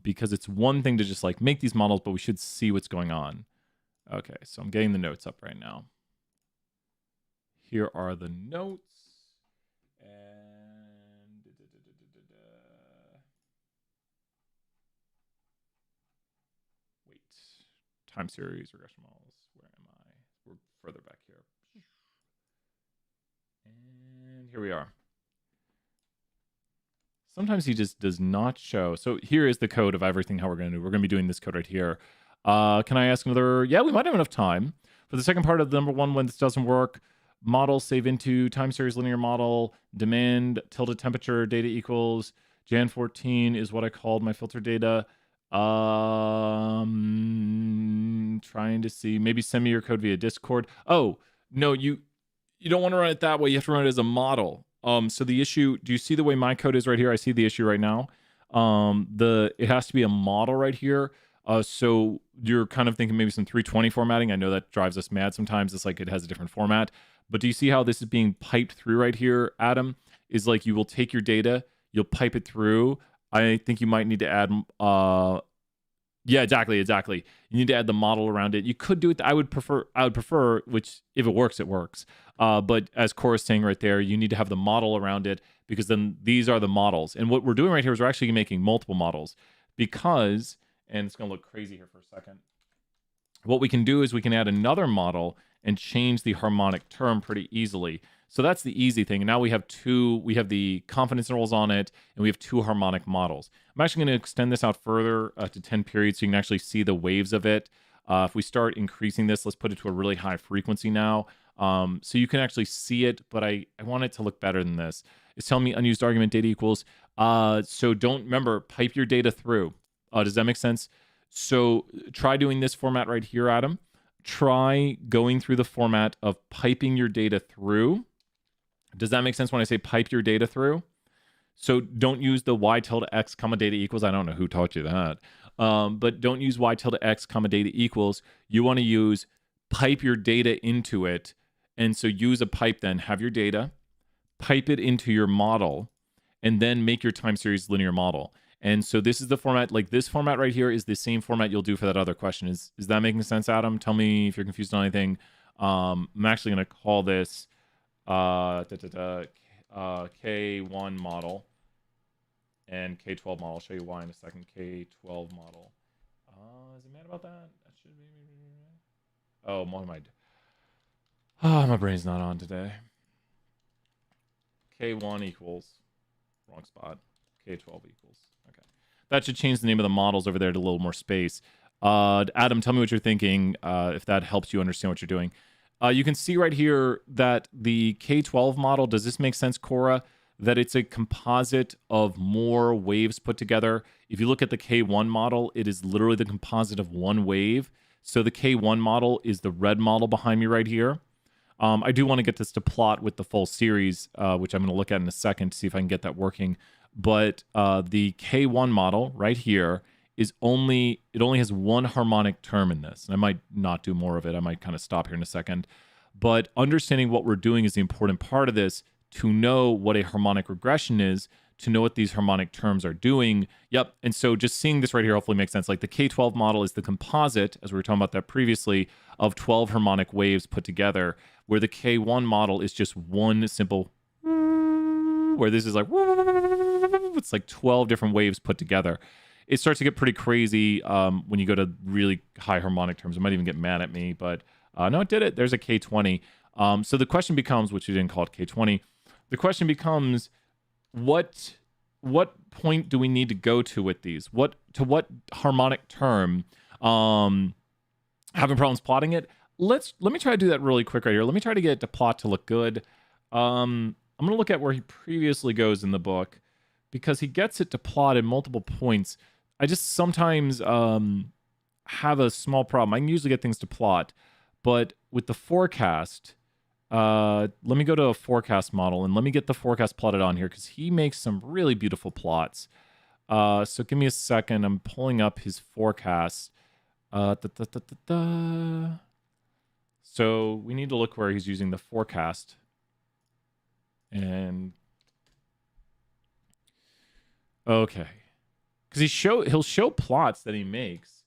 Because it's one thing to just like make these models, but we should see what's going on. Okay, so I'm getting the notes up right now. Here are the notes. Time series, regression models. Where am I? We're further back here. And here we are. Sometimes he just does not show. So here is the code of everything, how we're going to do. We're going to be doing this code right here. Can I ask another? Yeah, we might have enough time. For the second part of the number one, when this doesn't work, model save into time series linear model, demand tilde temperature data equals, Jan 14 is what I called my filter data. Trying to see, maybe send me your code via Discord. Oh, no, you don't want to run it that way. You have to run it as a model. So the issue, do you see the way my code is right here? I see the issue right now. It has to be a model right here. So you're kind of thinking maybe some 320 formatting. I know that drives us mad sometimes. It's like it has a different format. But do you see how this is being piped through right here, Adam? Is like you will take your data, you'll pipe it through. I think you might need to add... yeah, exactly. You need to add the model around it. You could do it. I would prefer, which if it works, it works. But as Cora's saying right there, you need to have the model around it because then these are the models. And what we're doing right here is we're actually making multiple models because, and it's going to look crazy here for a second. What we can do is we can add another model and change the harmonic term pretty easily. So that's the easy thing. And now we have the confidence intervals on it, and we have two harmonic models. I'm actually going to extend this out further to 10 periods so you can actually see the waves of it. If we start increasing this, let's put it to a really high frequency now. So you can actually see it, but I want it to look better than this. It's telling me unused argument data equals. So remember, pipe your data through. Does that make sense? So try doing this format right here, Adam. Try going through the format of piping your data through. Does that make sense when I say pipe your data through? So don't use the y tilde x comma data equals. I don't know who taught you that. But don't use y tilde x comma data equals. You want to use pipe your data into it. And so use a pipe then. Have your data, pipe it into your model, and then make your time series linear model. And so this is the format, like this format right here is the same format you'll do for that other question. Is that making sense, Adam? Tell me if you're confused on anything. I'm actually going to call this K1 model and K12 model. I'll show you why in a second. K12 model. Is it mad about that? That should be. Oh, my brain's not on today. K1 equals, wrong spot, K12 equals. Okay. That should change the name of the models over there to a little more space. Adam, tell me what you're thinking, if that helps you understand what you're doing. You can see right here that the K12 model, does this make sense, Cora? That it's a composite of more waves put together. If you look at the K1 model, it is literally the composite of one wave. So the K1 model is the red model behind me right here. I do want to get this to plot with the full series, which I'm going to look at in a second to see if I can get that working. But the K1 model right here is only has one harmonic term in this. And I might not do more of it. I might kind of stop here in a second. But understanding what we're doing is the important part of this, to know what a harmonic regression is, to know what these harmonic terms are doing. Yep. And so just seeing this right here hopefully makes sense. Like the K12 model is the composite, as we were talking about that previously, of 12 harmonic waves put together, where the K1 model is just one simple, where this is like, it's like 12 different waves put together. It starts to get pretty crazy when you go to really high harmonic terms. It might even get mad at me, but no, it did it. There's a K20. So the question becomes, which you didn't call it K20, the question becomes, what point do we need to go to with these? What harmonic term? Having problems plotting it? Let me try to do that really quick right here. Let me try to get it to plot to look good. I'm going to look at where he previously goes in the book, because he gets it to plot in multiple points. I just sometimes have a small problem. I can usually get things to plot, but with the forecast, let me go to a forecast model and let me get the forecast plotted on here, because he makes some really beautiful plots. So give me a second. I'm pulling up his forecast. So we need to look where he's using the forecast. And okay, because he'll show plots that he makes,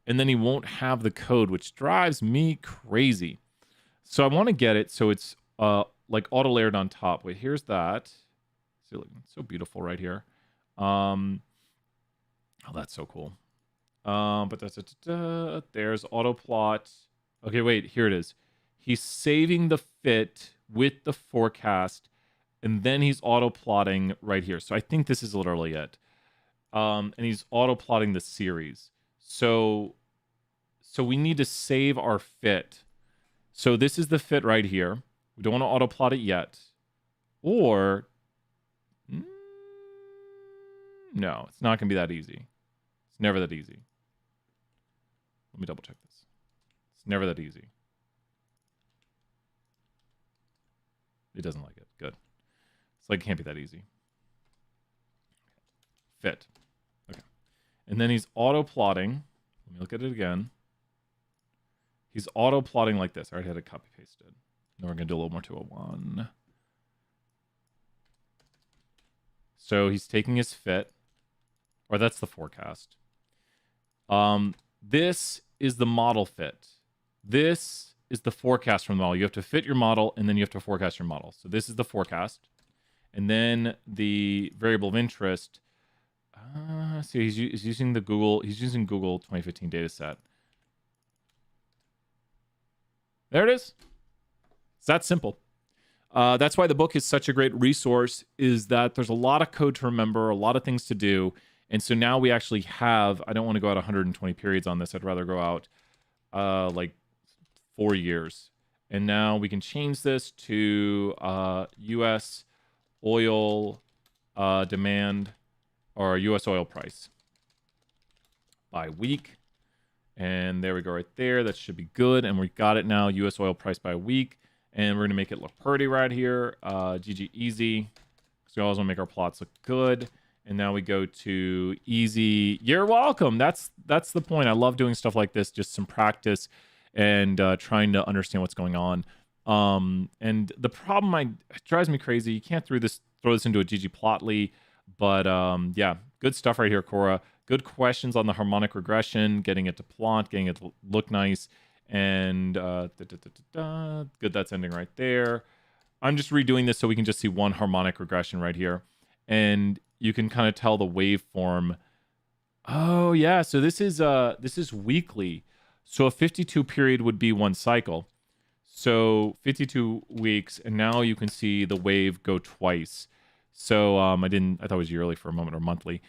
and then he won't have the code, which drives me crazy. So I want to get it so it's like auto layered on top. Wait, here's that. See, look, it's so beautiful right here. Oh, that's so cool. But there's auto plot. Okay, wait, here it is. He's saving the fit with the forecast, and then he's auto plotting right here. So I think this is literally it. And he's auto plotting the series. So we need to save our fit. So this is the fit right here. We don't want to auto plot it yet. Or no, it's not going to be that easy. It's never that easy. Let me double check this. It's never that easy. It doesn't like it. Good. It's like it can't be that easy. Fit. Okay. And then he's auto plotting. Let me look at it again. He's auto plotting like this. I already had it copy pasted. Now we're going to do a little more 201. So he's taking his fit, or that's the forecast. This is the model fit. This is the forecast from the model. You have to fit your model, and then you have to forecast your model. So this is the forecast. And then the variable of interest. See, he's using the Google. He's using Google 2015 data set. There it is. It's that simple. That's why the book is such a great resource, is that there's a lot of code to remember, a lot of things to do. And so now we actually have, I don't want to go out 120 periods on this. I'd rather go out like 4 years. And now we can change this to U.S. oil demand, or U.S. oil price by week. And there we go right there. That should be good. And we got it now, U.S. oil price by week. And we're going to make it look pretty right here. GG easy. So we always want to make our plots look good. And now we go to easy. You're welcome. That's the point. I love doing stuff like this, just some practice and trying to understand what's going on. And the problem it drives me crazy. You can't throw this into a ggplotly, but yeah, good stuff right here, Cora. Good questions on the harmonic regression, getting it to plot, getting it to look nice, and good. That's ending right there. I'm just redoing this so we can just see one harmonic regression right here, and you can kind of tell the waveform. Oh yeah, so this is weekly. So a 52 period would be one cycle. So 52 weeks, and now you can see the wave go twice. So I thought it was yearly for a moment or monthly.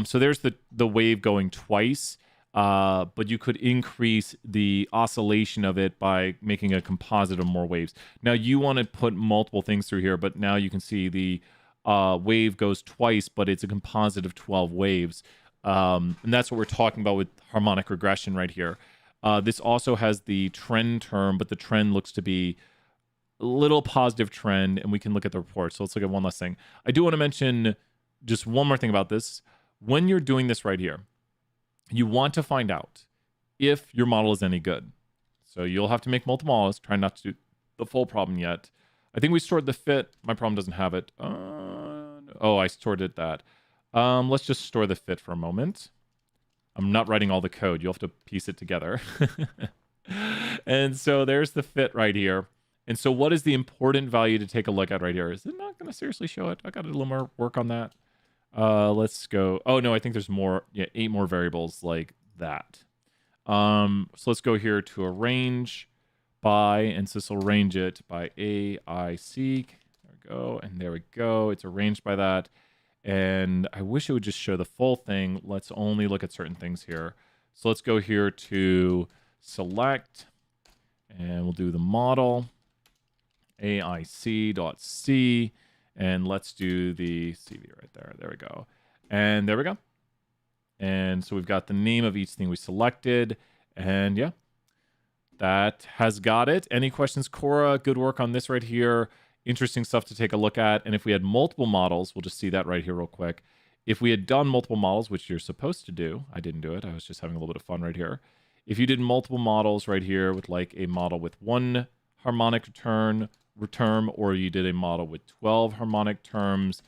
So there's the wave going twice, but you could increase the oscillation of it by making a composite of more waves. Now you want to put multiple things through here, but now you can see the wave goes twice, but it's a composite of 12 waves. And that's what we're talking about with harmonic regression right here. This also has the trend term, but the trend looks to be a little positive trend, and we can look at the report. So let's look at one last thing. I do want to mention just one more thing about this. When you're doing this right here, you want to find out if your model is any good. So you'll have to make multiple models. Try not to do the full problem yet. I think we stored the fit. My problem doesn't have it. Oh, I stored it that. Let's just store the fit for a moment. I'm not writing all the code. You'll have to piece it together. And so there's the fit right here. And so what is the important value to take a look at right here? Is it not going to seriously show it? I got a little more work on that. Let's go. Oh, no, I think there's more. Yeah, 8 more variables like that. So let's go here to arrange by, and so this will arrange it by AIC. There we go. And there we go. It's arranged by that. And I wish it would just show the full thing. Let's only look at certain things here. So let's go here to select, and we'll do the model, AIC.C, and let's do the CV right there. There we go. And there we go. And so we've got the name of each thing we selected. And yeah, that has got it. Any questions, Cora? Good work on this right here. Interesting stuff to take a look at. And if we had multiple models, we'll just see that right here real quick. If we had done multiple models, which you're supposed to do, I didn't do it. I was just having a little bit of fun right here. If you did multiple models right here with like a model with 1 harmonic term, or you did a model with 12 harmonic terms,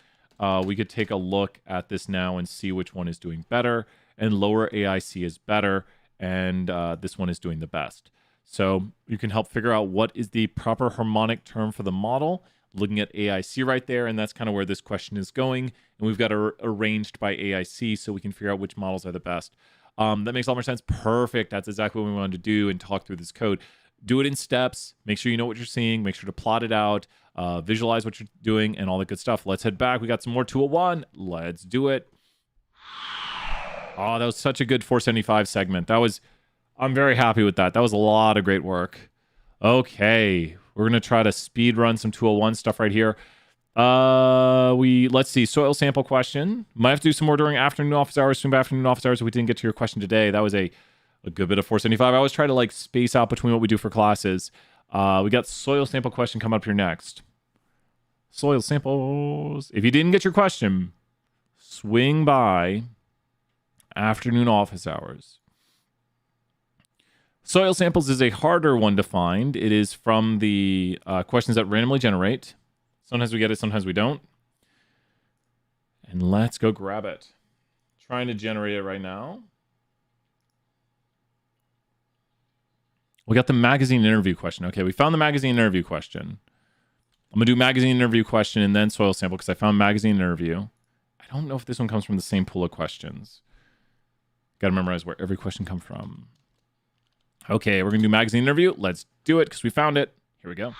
we could take a look at this now and see which one is doing better. And lower AIC is better, and this one is doing the best. So you can help figure out what is the proper harmonic term for the model, looking at AIC right there, and that's kind of where this question is going. And we've got it arranged by AIC so we can figure out which models are the best. That makes a lot more sense. Perfect. That's exactly what we wanted to do and talk through this code. Do it in steps. Make sure you know what you're seeing. Make sure to plot it out, visualize what you're doing, and all the good stuff. Let's head back. We got some more 201. Let's do it. Oh, that was such a good 475 segment. I'm very happy with that. That was a lot of great work. Okay, we're going to try to speed run some 201 stuff right here. Let's see, soil sample question. Might have to do some more during afternoon office hours, soon by afternoon office hours if we didn't get to your question today. That was a good bit of 475. I always try to like space out between what we do for classes. We got soil sample question coming up here next. Soil samples. If you didn't get your question, swing by afternoon office hours. Soil samples is a harder one to find. It is from the questions that randomly generate. Sometimes we get it, sometimes we don't. And let's go grab it. Trying to generate it right now. We got the magazine interview question. Okay, we found the magazine interview question. I'm going to do magazine interview question and then soil sample because I found magazine interview. I don't know if this one comes from the same pool of questions. Got to memorize where every question comes from. Okay, we're going to do magazine interview. Let's do it because we found it. Here we go.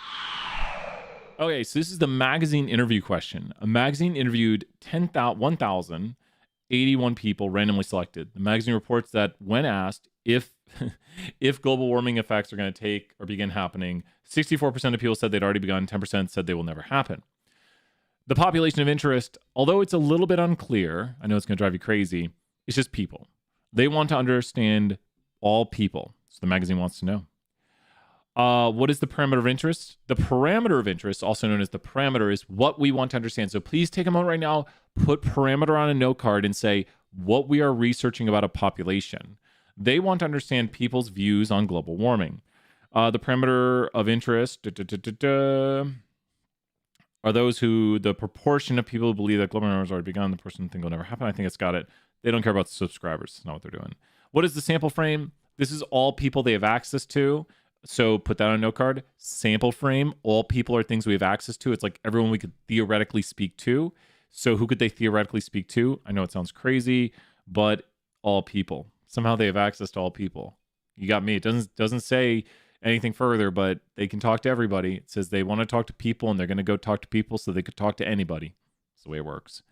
Okay, so this is the magazine interview question. A magazine interviewed 1,081 people randomly selected. The magazine reports that when asked if global warming effects are going to take or begin happening, 64% of people said they'd already begun, 10% said they will never happen. The population of interest, although it's a little bit unclear, I know it's going to drive you crazy, it's just people. They want to understand all people. So the magazine wants to know. What is the parameter of interest? The parameter of interest, also known as the parameter, is what we want to understand. So please take a moment right now, put parameter on a note card and say what we are researching about a population. They want to understand people's views on global warming. The parameter of interest are those who, the proportion of people who believe that global warming has already begun, the person think will never happen. I think it's got it. They don't care about the subscribers. That's not what they're doing. What is the sample frame? This is all people they have access to. So put that on a note card. Sample frame, all people are things we have access to. It's like everyone we could theoretically speak to. So who could they theoretically speak to? I know it sounds crazy, but all people. Somehow they have access to all people. You got me. It doesn't say anything further, but they can talk to everybody. It says they want to talk to people and they're going to go talk to people so they could talk to anybody. That's the way it works.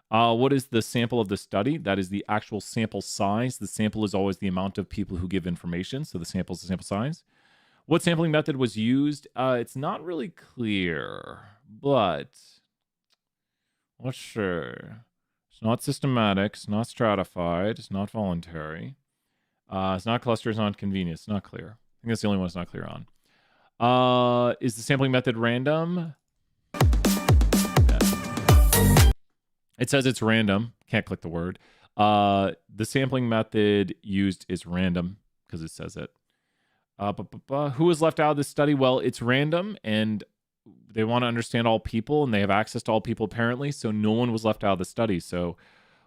What is the sample of the study? That is the actual sample size. The sample is always the amount of people who give information. So the sample is the sample size. What sampling method was used? It's not really clear, but let's sure. It's not systematic. It's not stratified. It's not voluntary. It's not cluster. It's not convenience. It's not clear. I think that's the only one it's not clear on. Is the sampling method random? It says it's random. Can't click the word. The sampling method used is random because it says it. Who was left out of this study? Well, it's random, and they want to understand all people, and they have access to all people apparently, so no one was left out of the study. So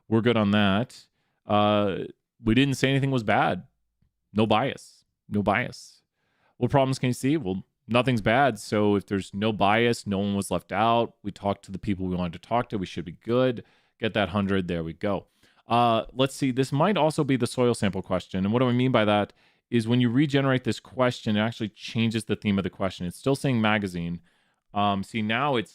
we're good on that. We didn't say anything was bad. No bias. No bias. What problems can you see? Well, nothing's bad. So if there's no bias, no one was left out. We talked to the people we wanted to talk to. We should be good. Get that 100. There we go. Let's see. This might also be the soil sample question. And what do I mean by that is when you regenerate this question, it actually changes the theme of the question. It's still saying magazine. See, now we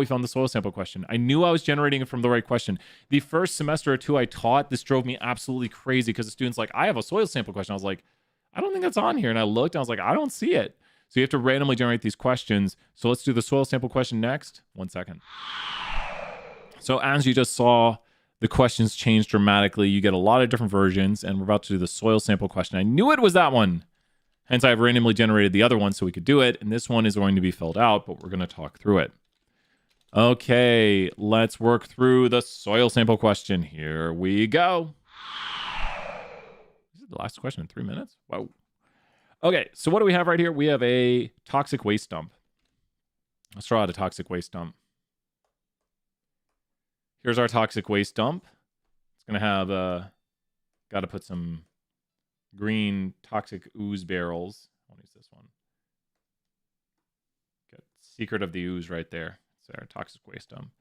found the soil sample question. I knew I was generating it from the right question. The first semester or two I taught, this drove me absolutely crazy because the student's like, I have a soil sample question. I was like, I don't think that's on here. And I looked, and I was like, I don't see it. So you have to randomly generate these questions. So let's do the soil sample question next. 1 second. So as you just saw, the questions change dramatically. You get a lot of different versions, and we're about to do the soil sample question. I knew it was that one. Hence, I've randomly generated the other one so we could do it. And this one is going to be filled out, but we're going to talk through it. Okay, let's work through the soil sample question. Here we go. This is the last question in 3 minutes. Whoa. Okay, so what do we have right here? We have a toxic waste dump. Let's draw out a toxic waste dump. Here's our toxic waste dump. It's going to have, got to put some green toxic ooze barrels. I'll use this one. Got secret of the ooze right there. It's our toxic waste dump.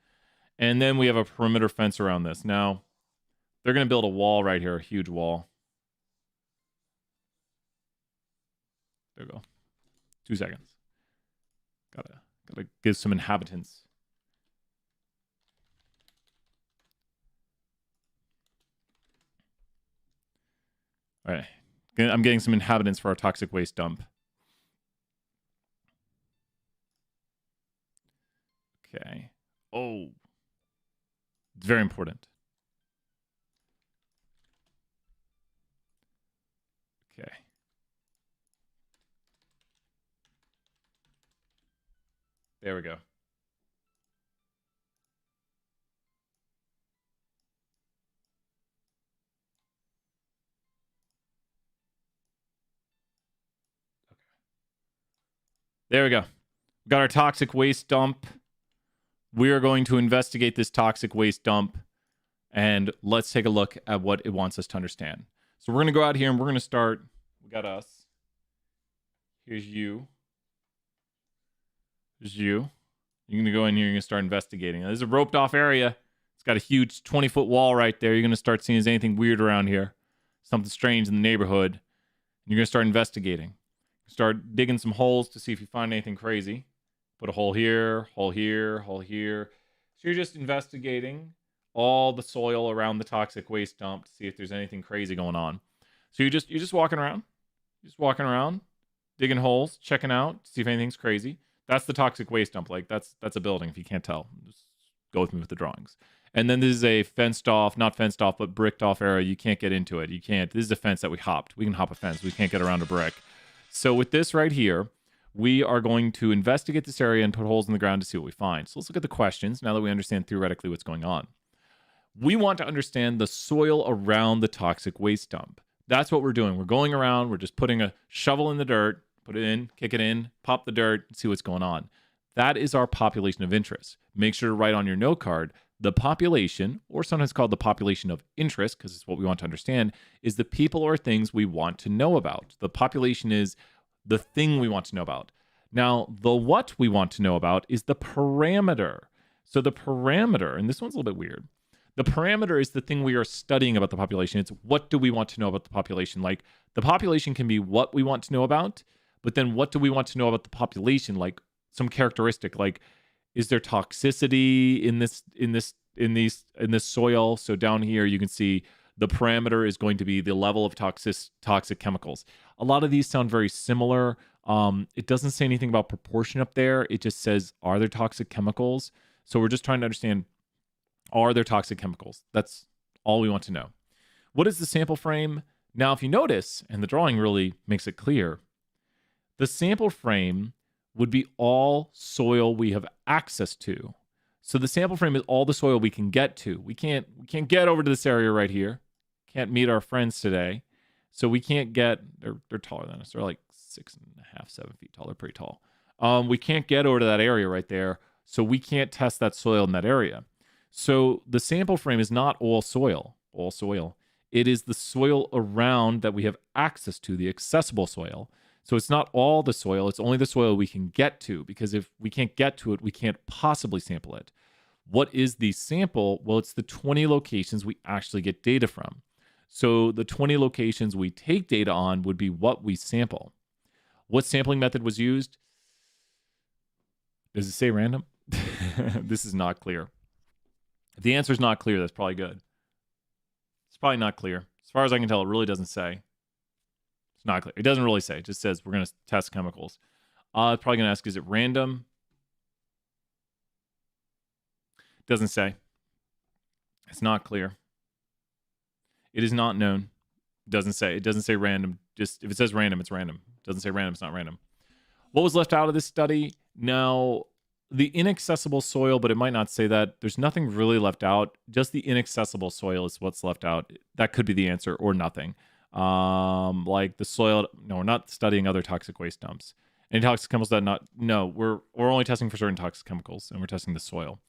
And then we have a perimeter fence around this. Now, they're going to build a wall right here, a huge wall. There we go. 2 seconds. Gotta give some inhabitants. All right. I'm getting some inhabitants for our toxic waste dump. Okay. Oh. It's very important. Okay. There we go. There we go. We got our toxic waste dump. We are going to investigate this toxic waste dump, and let's take a look at what it wants us to understand. So we're going to go out here and we're going to start. We got us. Here's you. Here's you. You're going to go in here and you're going to start investigating. Now, this is a roped off area. It's got a huge 20-foot wall right there. You're going to start seeing is anything weird around here. Something strange in the neighborhood. And you're going to start investigating. Start digging some holes to see if you find anything crazy. Put a hole here, hole here, hole here. So you're just investigating all the soil around the toxic waste dump to see if there's anything crazy going on. So you're just walking around. Just walking around, digging holes, checking out, see if anything's crazy. That's the toxic waste dump. Like that's a building if you can't tell. Just go with me with the drawings. And then this is a fenced off, not fenced off, but bricked off area. You can't get into it. You can't. This is a fence that we hopped. We can hop a fence. We can't get around a brick. So with this right here, we are going to investigate this area and put holes in the ground to see what we find. So let's look at the questions now that we understand theoretically what's going on. We want to understand the soil around the toxic waste dump. That's what we're doing. We're going around. We're just putting a shovel in the dirt, put it in, kick it in, pop the dirt, see what's going on. That is our population of interest. Make sure to write on your note card, the population, or sometimes called the population of interest, because it's what we want to understand, is the people or things we want to know about. The population is the thing we want to know about. Now, the what we want to know about is the parameter. So the parameter, and this one's a little bit weird. The parameter is the thing we are studying about the population. It's what do we want to know about the population? Like the population can be what we want to know about, but then what do we want to know about the population? Like some characteristic, like is there toxicity in this soil? So down here you can see the parameter is going to be the level of toxic chemicals. A lot of these sound very similar. It doesn't say anything about proportion up there. It just says, are there toxic chemicals? So we're just trying to understand, are there toxic chemicals? That's all we want to know. What is the sample frame? Now, if you notice, and the drawing really makes it clear, the sample frame would be all soil we have access to. So the sample frame is all the soil we can get to. We can't get over to this area right here. Can't meet our friends today. So we can't get, they're taller than us. They're like 6.5, 7 feet tall. They're pretty tall. We can't get over to that area right there. So we can't test that soil in that area. So the sample frame is not all soil. It is the soil around that we have access to, the accessible soil. So it's not all the soil, it's only the soil we can get to, because if we can't get to it, we can't possibly sample it. What is the sample? Well, it's the 20 locations we actually get data from. So the 20 locations we take data on would be what we sample. What sampling method was used? Does it say random? This is not clear. If the answer is not clear, that's probably good. It's probably not clear. As far as I can tell, it really doesn't say. It's not clear. It doesn't really say. It just says we're going to test chemicals. It's probably going to ask, is it random? It doesn't say. It's not clear. It is not known. It doesn't say. It doesn't say random. Just if it says random, it's random. It doesn't say random, it's not random. What was left out of this study? Now, the inaccessible soil, but it might not say that. There's nothing really left out. Just the inaccessible soil is what's left out. That could be the answer, or nothing. Like the soil. No, we're not studying other toxic waste dumps. Any toxic chemicals that not? No, we're only testing for certain toxic chemicals, and we're testing the soil.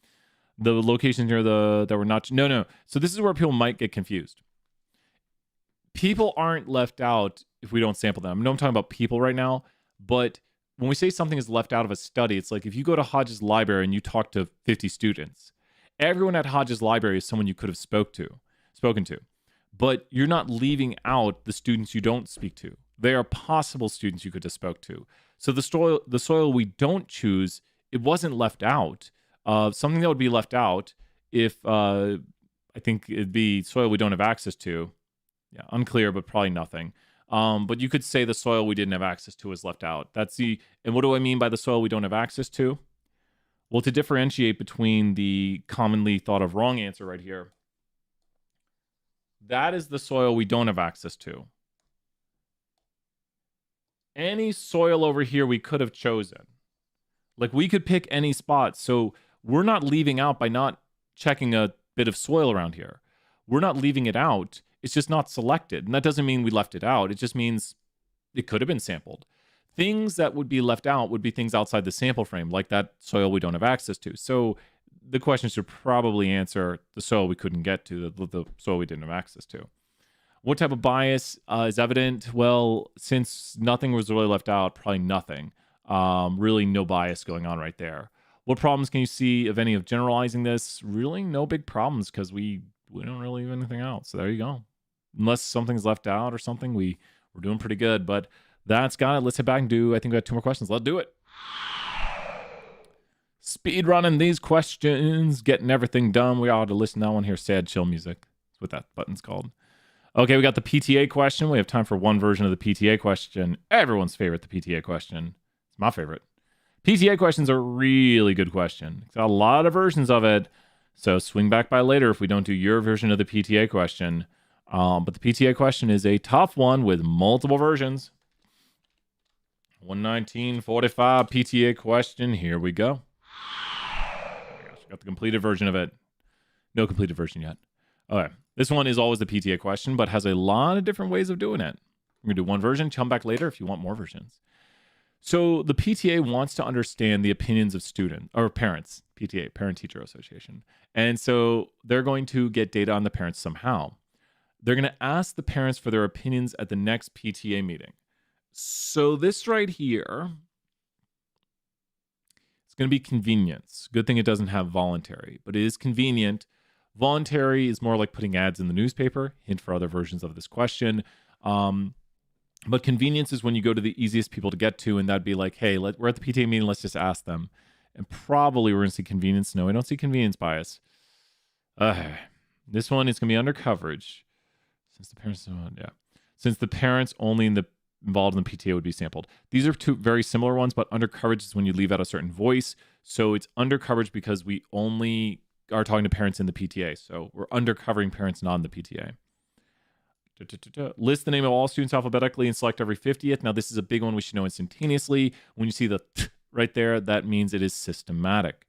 The locations near that were not. No. So this is where people might get confused. People aren't left out if we don't sample them. I know I'm talking about people right now, but when we say something is left out of a study, it's like if you go to Hodges Library and you talk to 50 students, everyone at Hodges Library is someone you could have spoken to. But you're not leaving out the students you don't speak to. They are possible students you could have spoke to. So the soil we don't choose, it wasn't left out. Something that would be left out if I think it'd be soil we don't have access to. Yeah, unclear, but probably nothing. But you could say the soil we didn't have access to is left out. And what do I mean by the soil we don't have access to? Well, to differentiate between the commonly thought of wrong answer right here, that is the soil we don't have access to. Any soil over here we could have chosen. Like we could pick any spot. So we're not leaving out by not checking a bit of soil around here. We're not leaving it out. It's just not selected. And that doesn't mean we left it out. It just means it could have been sampled. Things that would be left out would be things outside the sample frame, like that soil we don't have access to. So the question should probably answer the soil we couldn't get to, the soil we didn't have access to. What type of bias is evident? Well, since nothing was really left out, probably nothing. Really no bias going on right there. What problems can you see, if any, of generalizing this? Really no big problems, because we don't really leave anything out. So there you go. Unless something's left out or something, we're doing pretty good. But that's got it. Let's head back and do, I think we got 2 more questions. Let's do it. Speed running these questions, getting everything done. We ought to listen to that one here. Sad chill music. That's what that button's called. Okay, we got the PTA question. We have time for one version of the PTA question. Everyone's favorite, the PTA question. It's my favorite. PTA question's a really good question. It's got a lot of versions of it. So swing back by later if we don't do your version of the PTA question. But the PTA question is a tough one with multiple versions. 119.45 PTA question. Here we go. Oh my gosh, got the completed version of it. No completed version yet. Okay. This one is always the PTA question, but has a lot of different ways of doing it. We're going to do one version. Come back later if you want more versions. So the PTA wants to understand the opinions of students or parents. PTA, Parent-Teacher Association. And so they're going to get data on the parents somehow. They're going to ask the parents for their opinions at the next PTA meeting. So this right here, it's going to be convenience. Good thing it doesn't have voluntary, but it is convenient. Voluntary is more like putting ads in the newspaper. Hint for other versions of this question. But convenience is when you go to the easiest people to get to, and that'd be like, hey, we're at the PTA meeting, let's just ask them. And probably we're going to see convenience. No, I don't see convenience bias. This one is going to be under coverage. Since the parents only involved in the PTA would be sampled. These are two very similar ones, but under coverage is when you leave out a certain voice. So it's under coverage because we only are talking to parents in the PTA. So we're undercovering parents not in the PTA. List the name of all students alphabetically and select every 50th. Now, this is a big one we should know instantaneously. When you see the right there, that means it is systematic.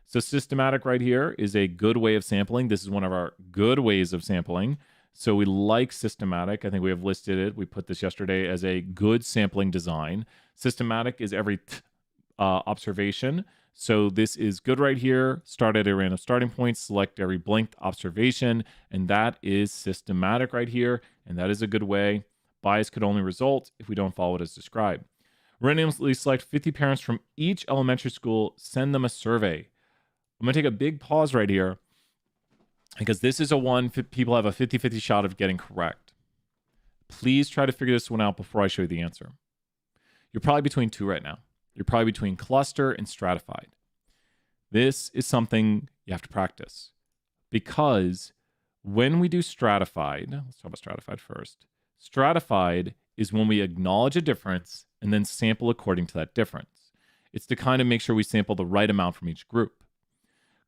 So systematic right here is a good way of sampling. This is one of our good ways of sampling. So we like systematic. I think we have listed it. We put this yesterday as a good sampling design. Systematic is every observation. So this is good right here. Start at a random starting point, select every blinked observation, and that is systematic right here, and that is a good way. Bias could only result if we don't follow what is described. Randomly select 50 parents from each elementary school, send them a survey. I'm going to take a big pause right here because this is a one people have a 50-50 shot of getting correct. Please try to figure this one out before I show you the answer. You're probably between two right now. You're probably between cluster and stratified. This is something you have to practice because when we do stratified, let's talk about stratified first. Stratified is when we acknowledge a difference and then sample according to that difference. It's to kind of make sure we sample the right amount from each group.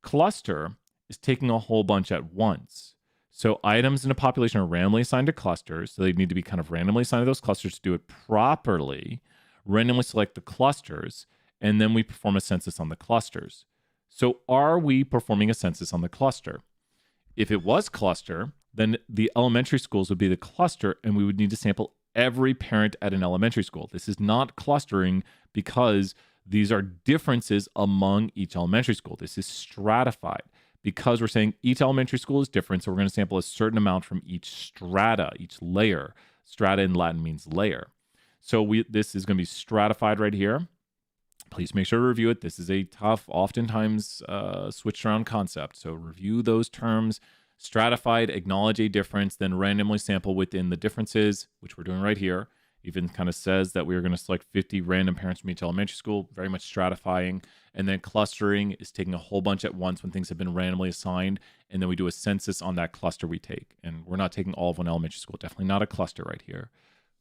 Cluster is taking a whole bunch at once. So items in a population are randomly assigned to clusters. So they need to be kind of randomly assigned to those clusters to do it properly. Randomly select the clusters, and then we perform a census on the clusters. So are we performing a census on the cluster? If it was cluster, then the elementary schools would be the cluster, and we would need to sample every parent at an elementary school. This is not clustering because these are differences among each elementary school. This is stratified because we're saying each elementary school is different, so we're going to sample a certain amount from each strata, each layer. Strata in Latin means layer. So this is going to be stratified right here. Please make sure to review it. This is a tough, oftentimes switched around concept. So review those terms. Stratified, acknowledge a difference, then randomly sample within the differences, which we're doing right here. Even kind of says that we're going to select 50 random parents from each elementary school, very much stratifying. And then clustering is taking a whole bunch at once when things have been randomly assigned. And then we do a census on that cluster we take. And we're not taking all of one elementary school. Definitely not a cluster right here.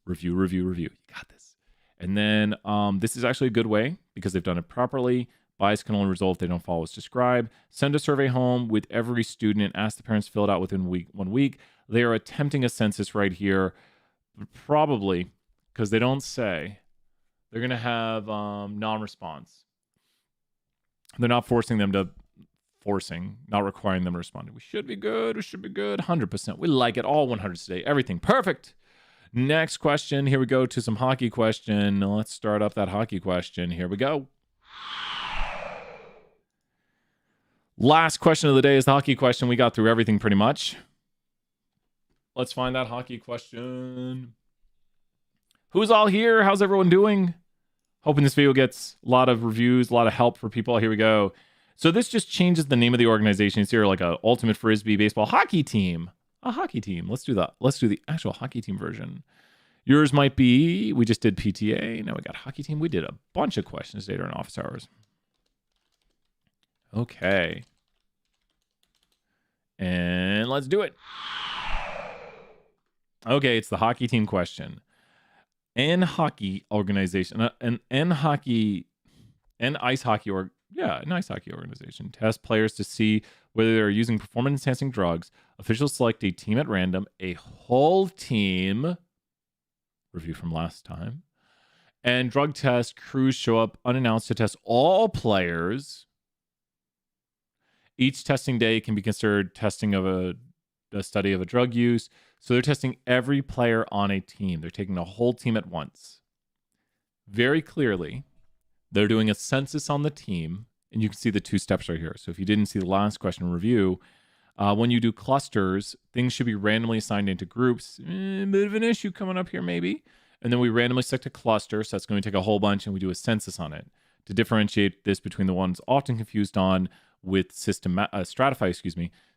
Review, review, review. You got this. And then this is actually a good way because they've done it properly. Bias can only result if they don't follow as described. Send a survey home with every student and ask the parents to fill it out within 1 week. They are attempting a census right here. Probably, because they don't say, they're going to have non-response. They're not forcing them to, not requiring them to respond. We should be good. We should be good. 100%. We like it. All 100s today. Everything. Perfect. Next question. Here we go to some hockey question. Let's start up that hockey question. Here we go. Last question of the day is the hockey question. We got through everything pretty much. Let's find that hockey question. Who's all here? How's everyone doing? Hoping this video gets a lot of reviews, a lot of help for people. Here we go. So this just changes the name of the organization. It's here like a ultimate frisbee baseball hockey team. A hockey team. Let's do that. Let's do the actual hockey team version. Yours might be, we just did PTA. Now we got hockey team. We did a bunch of questions today during office hours. Okay. And let's do it. Okay, it's the hockey team question. An ice hockey organization tests players to see whether they're using performance-enhancing drugs. Officials select a team at random, a whole team, review from last time, and drug test crews show up unannounced to test all players. Each testing day can be considered testing of a study of a drug use. So they're testing every player on a team. They're taking the whole team at once. Very clearly, they're doing a census on the team, and you can see the two steps right here. So if you didn't see the last question review, when you do clusters, things should be randomly assigned into groups. A bit of an issue coming up here maybe. And then we randomly select a cluster, so that's going to take a whole bunch, and we do a census on it to differentiate this between the ones often confused on with stratified,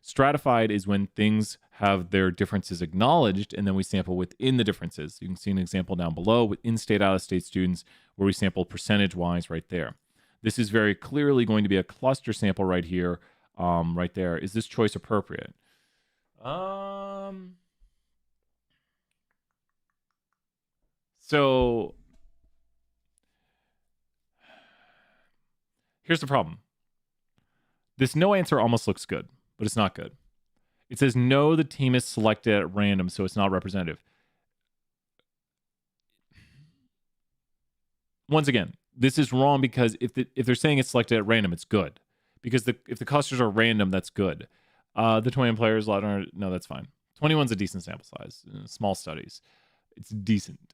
Stratified is when things have their differences acknowledged, and then we sample within the differences. You can see an example down below with in-state, out-of-state students where we sample percentage-wise right there. This is very clearly going to be a cluster sample right here, right there. Is this choice appropriate? So here's the problem. This no answer almost looks good, but it's not good. It says no, the team is selected at random, so it's not representative. Once again, this is wrong because if they're saying it's selected at random, it's good. Because if the clusters are random, that's good. The 21 players, no, that's fine. 21's a decent sample size. Small studies. It's decent.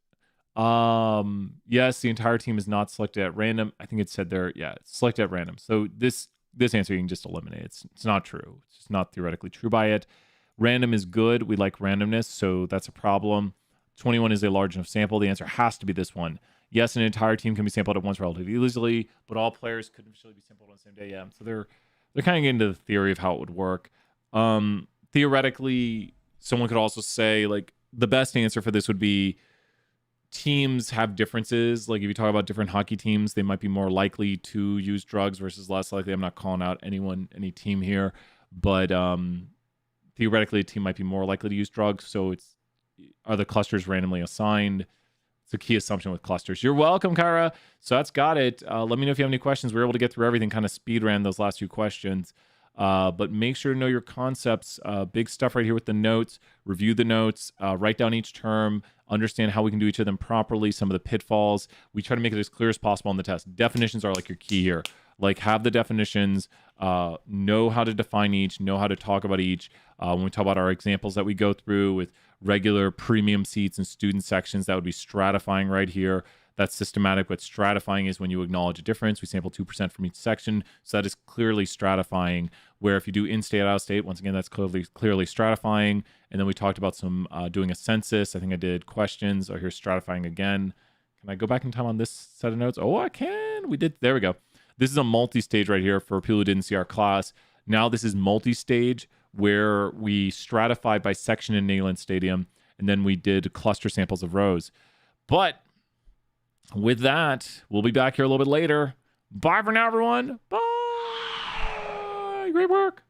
Yes, the entire team is not selected at random. I think it said there, yeah, it's selected at random. So this answer you can just eliminate. It's not true. It's just not theoretically true by it. Random is good. We like randomness, so that's a problem. 21 is a large enough sample. The answer has to be this one. Yes, an entire team can be sampled at once relatively easily, but all players couldn't actually be sampled on the same day. Yeah, so they're kind of getting into the theory of how it would work. Theoretically, someone could also say like the best answer for this would be teams have differences. Like if you talk about different hockey teams, they might be more likely to use drugs versus less likely. I'm not calling out any team here, but theoretically, a team might be more likely to use drugs. So are the clusters randomly assigned? It's a key assumption with clusters. You're welcome, Kyra. So that's got it. Let me know if you have any questions. We were able to get through everything, kind of speed ran those last few questions. But make sure to know your concepts. Big stuff right here with the notes. Review the notes. Write down each term. Understand how we can do each of them properly. Some of the pitfalls. We try to make it as clear as possible on the test. Definitions are like your key here. Like have the definitions. Know how to define each. Know how to talk about each. When we talk about our examples that we go through with regular premium seats and student sections, that would be stratifying right here. That's systematic. What stratifying is when you acknowledge a difference. We sample 2% from each section. So that is clearly stratifying. Where if you do in-state, out-of-state, once again, that's clearly stratifying. And then we talked about some doing a census. I think I did questions. Oh, here's stratifying again. Can I go back in time on this set of notes? Oh, I can. We did. There we go. This is a multi-stage right here for people who didn't see our class. Now this is multi-stage where we stratified by section in Neyland Stadium. And then we did cluster samples of rows. But with that, we'll be back here a little bit later. Bye for now, everyone. Bye. Great work.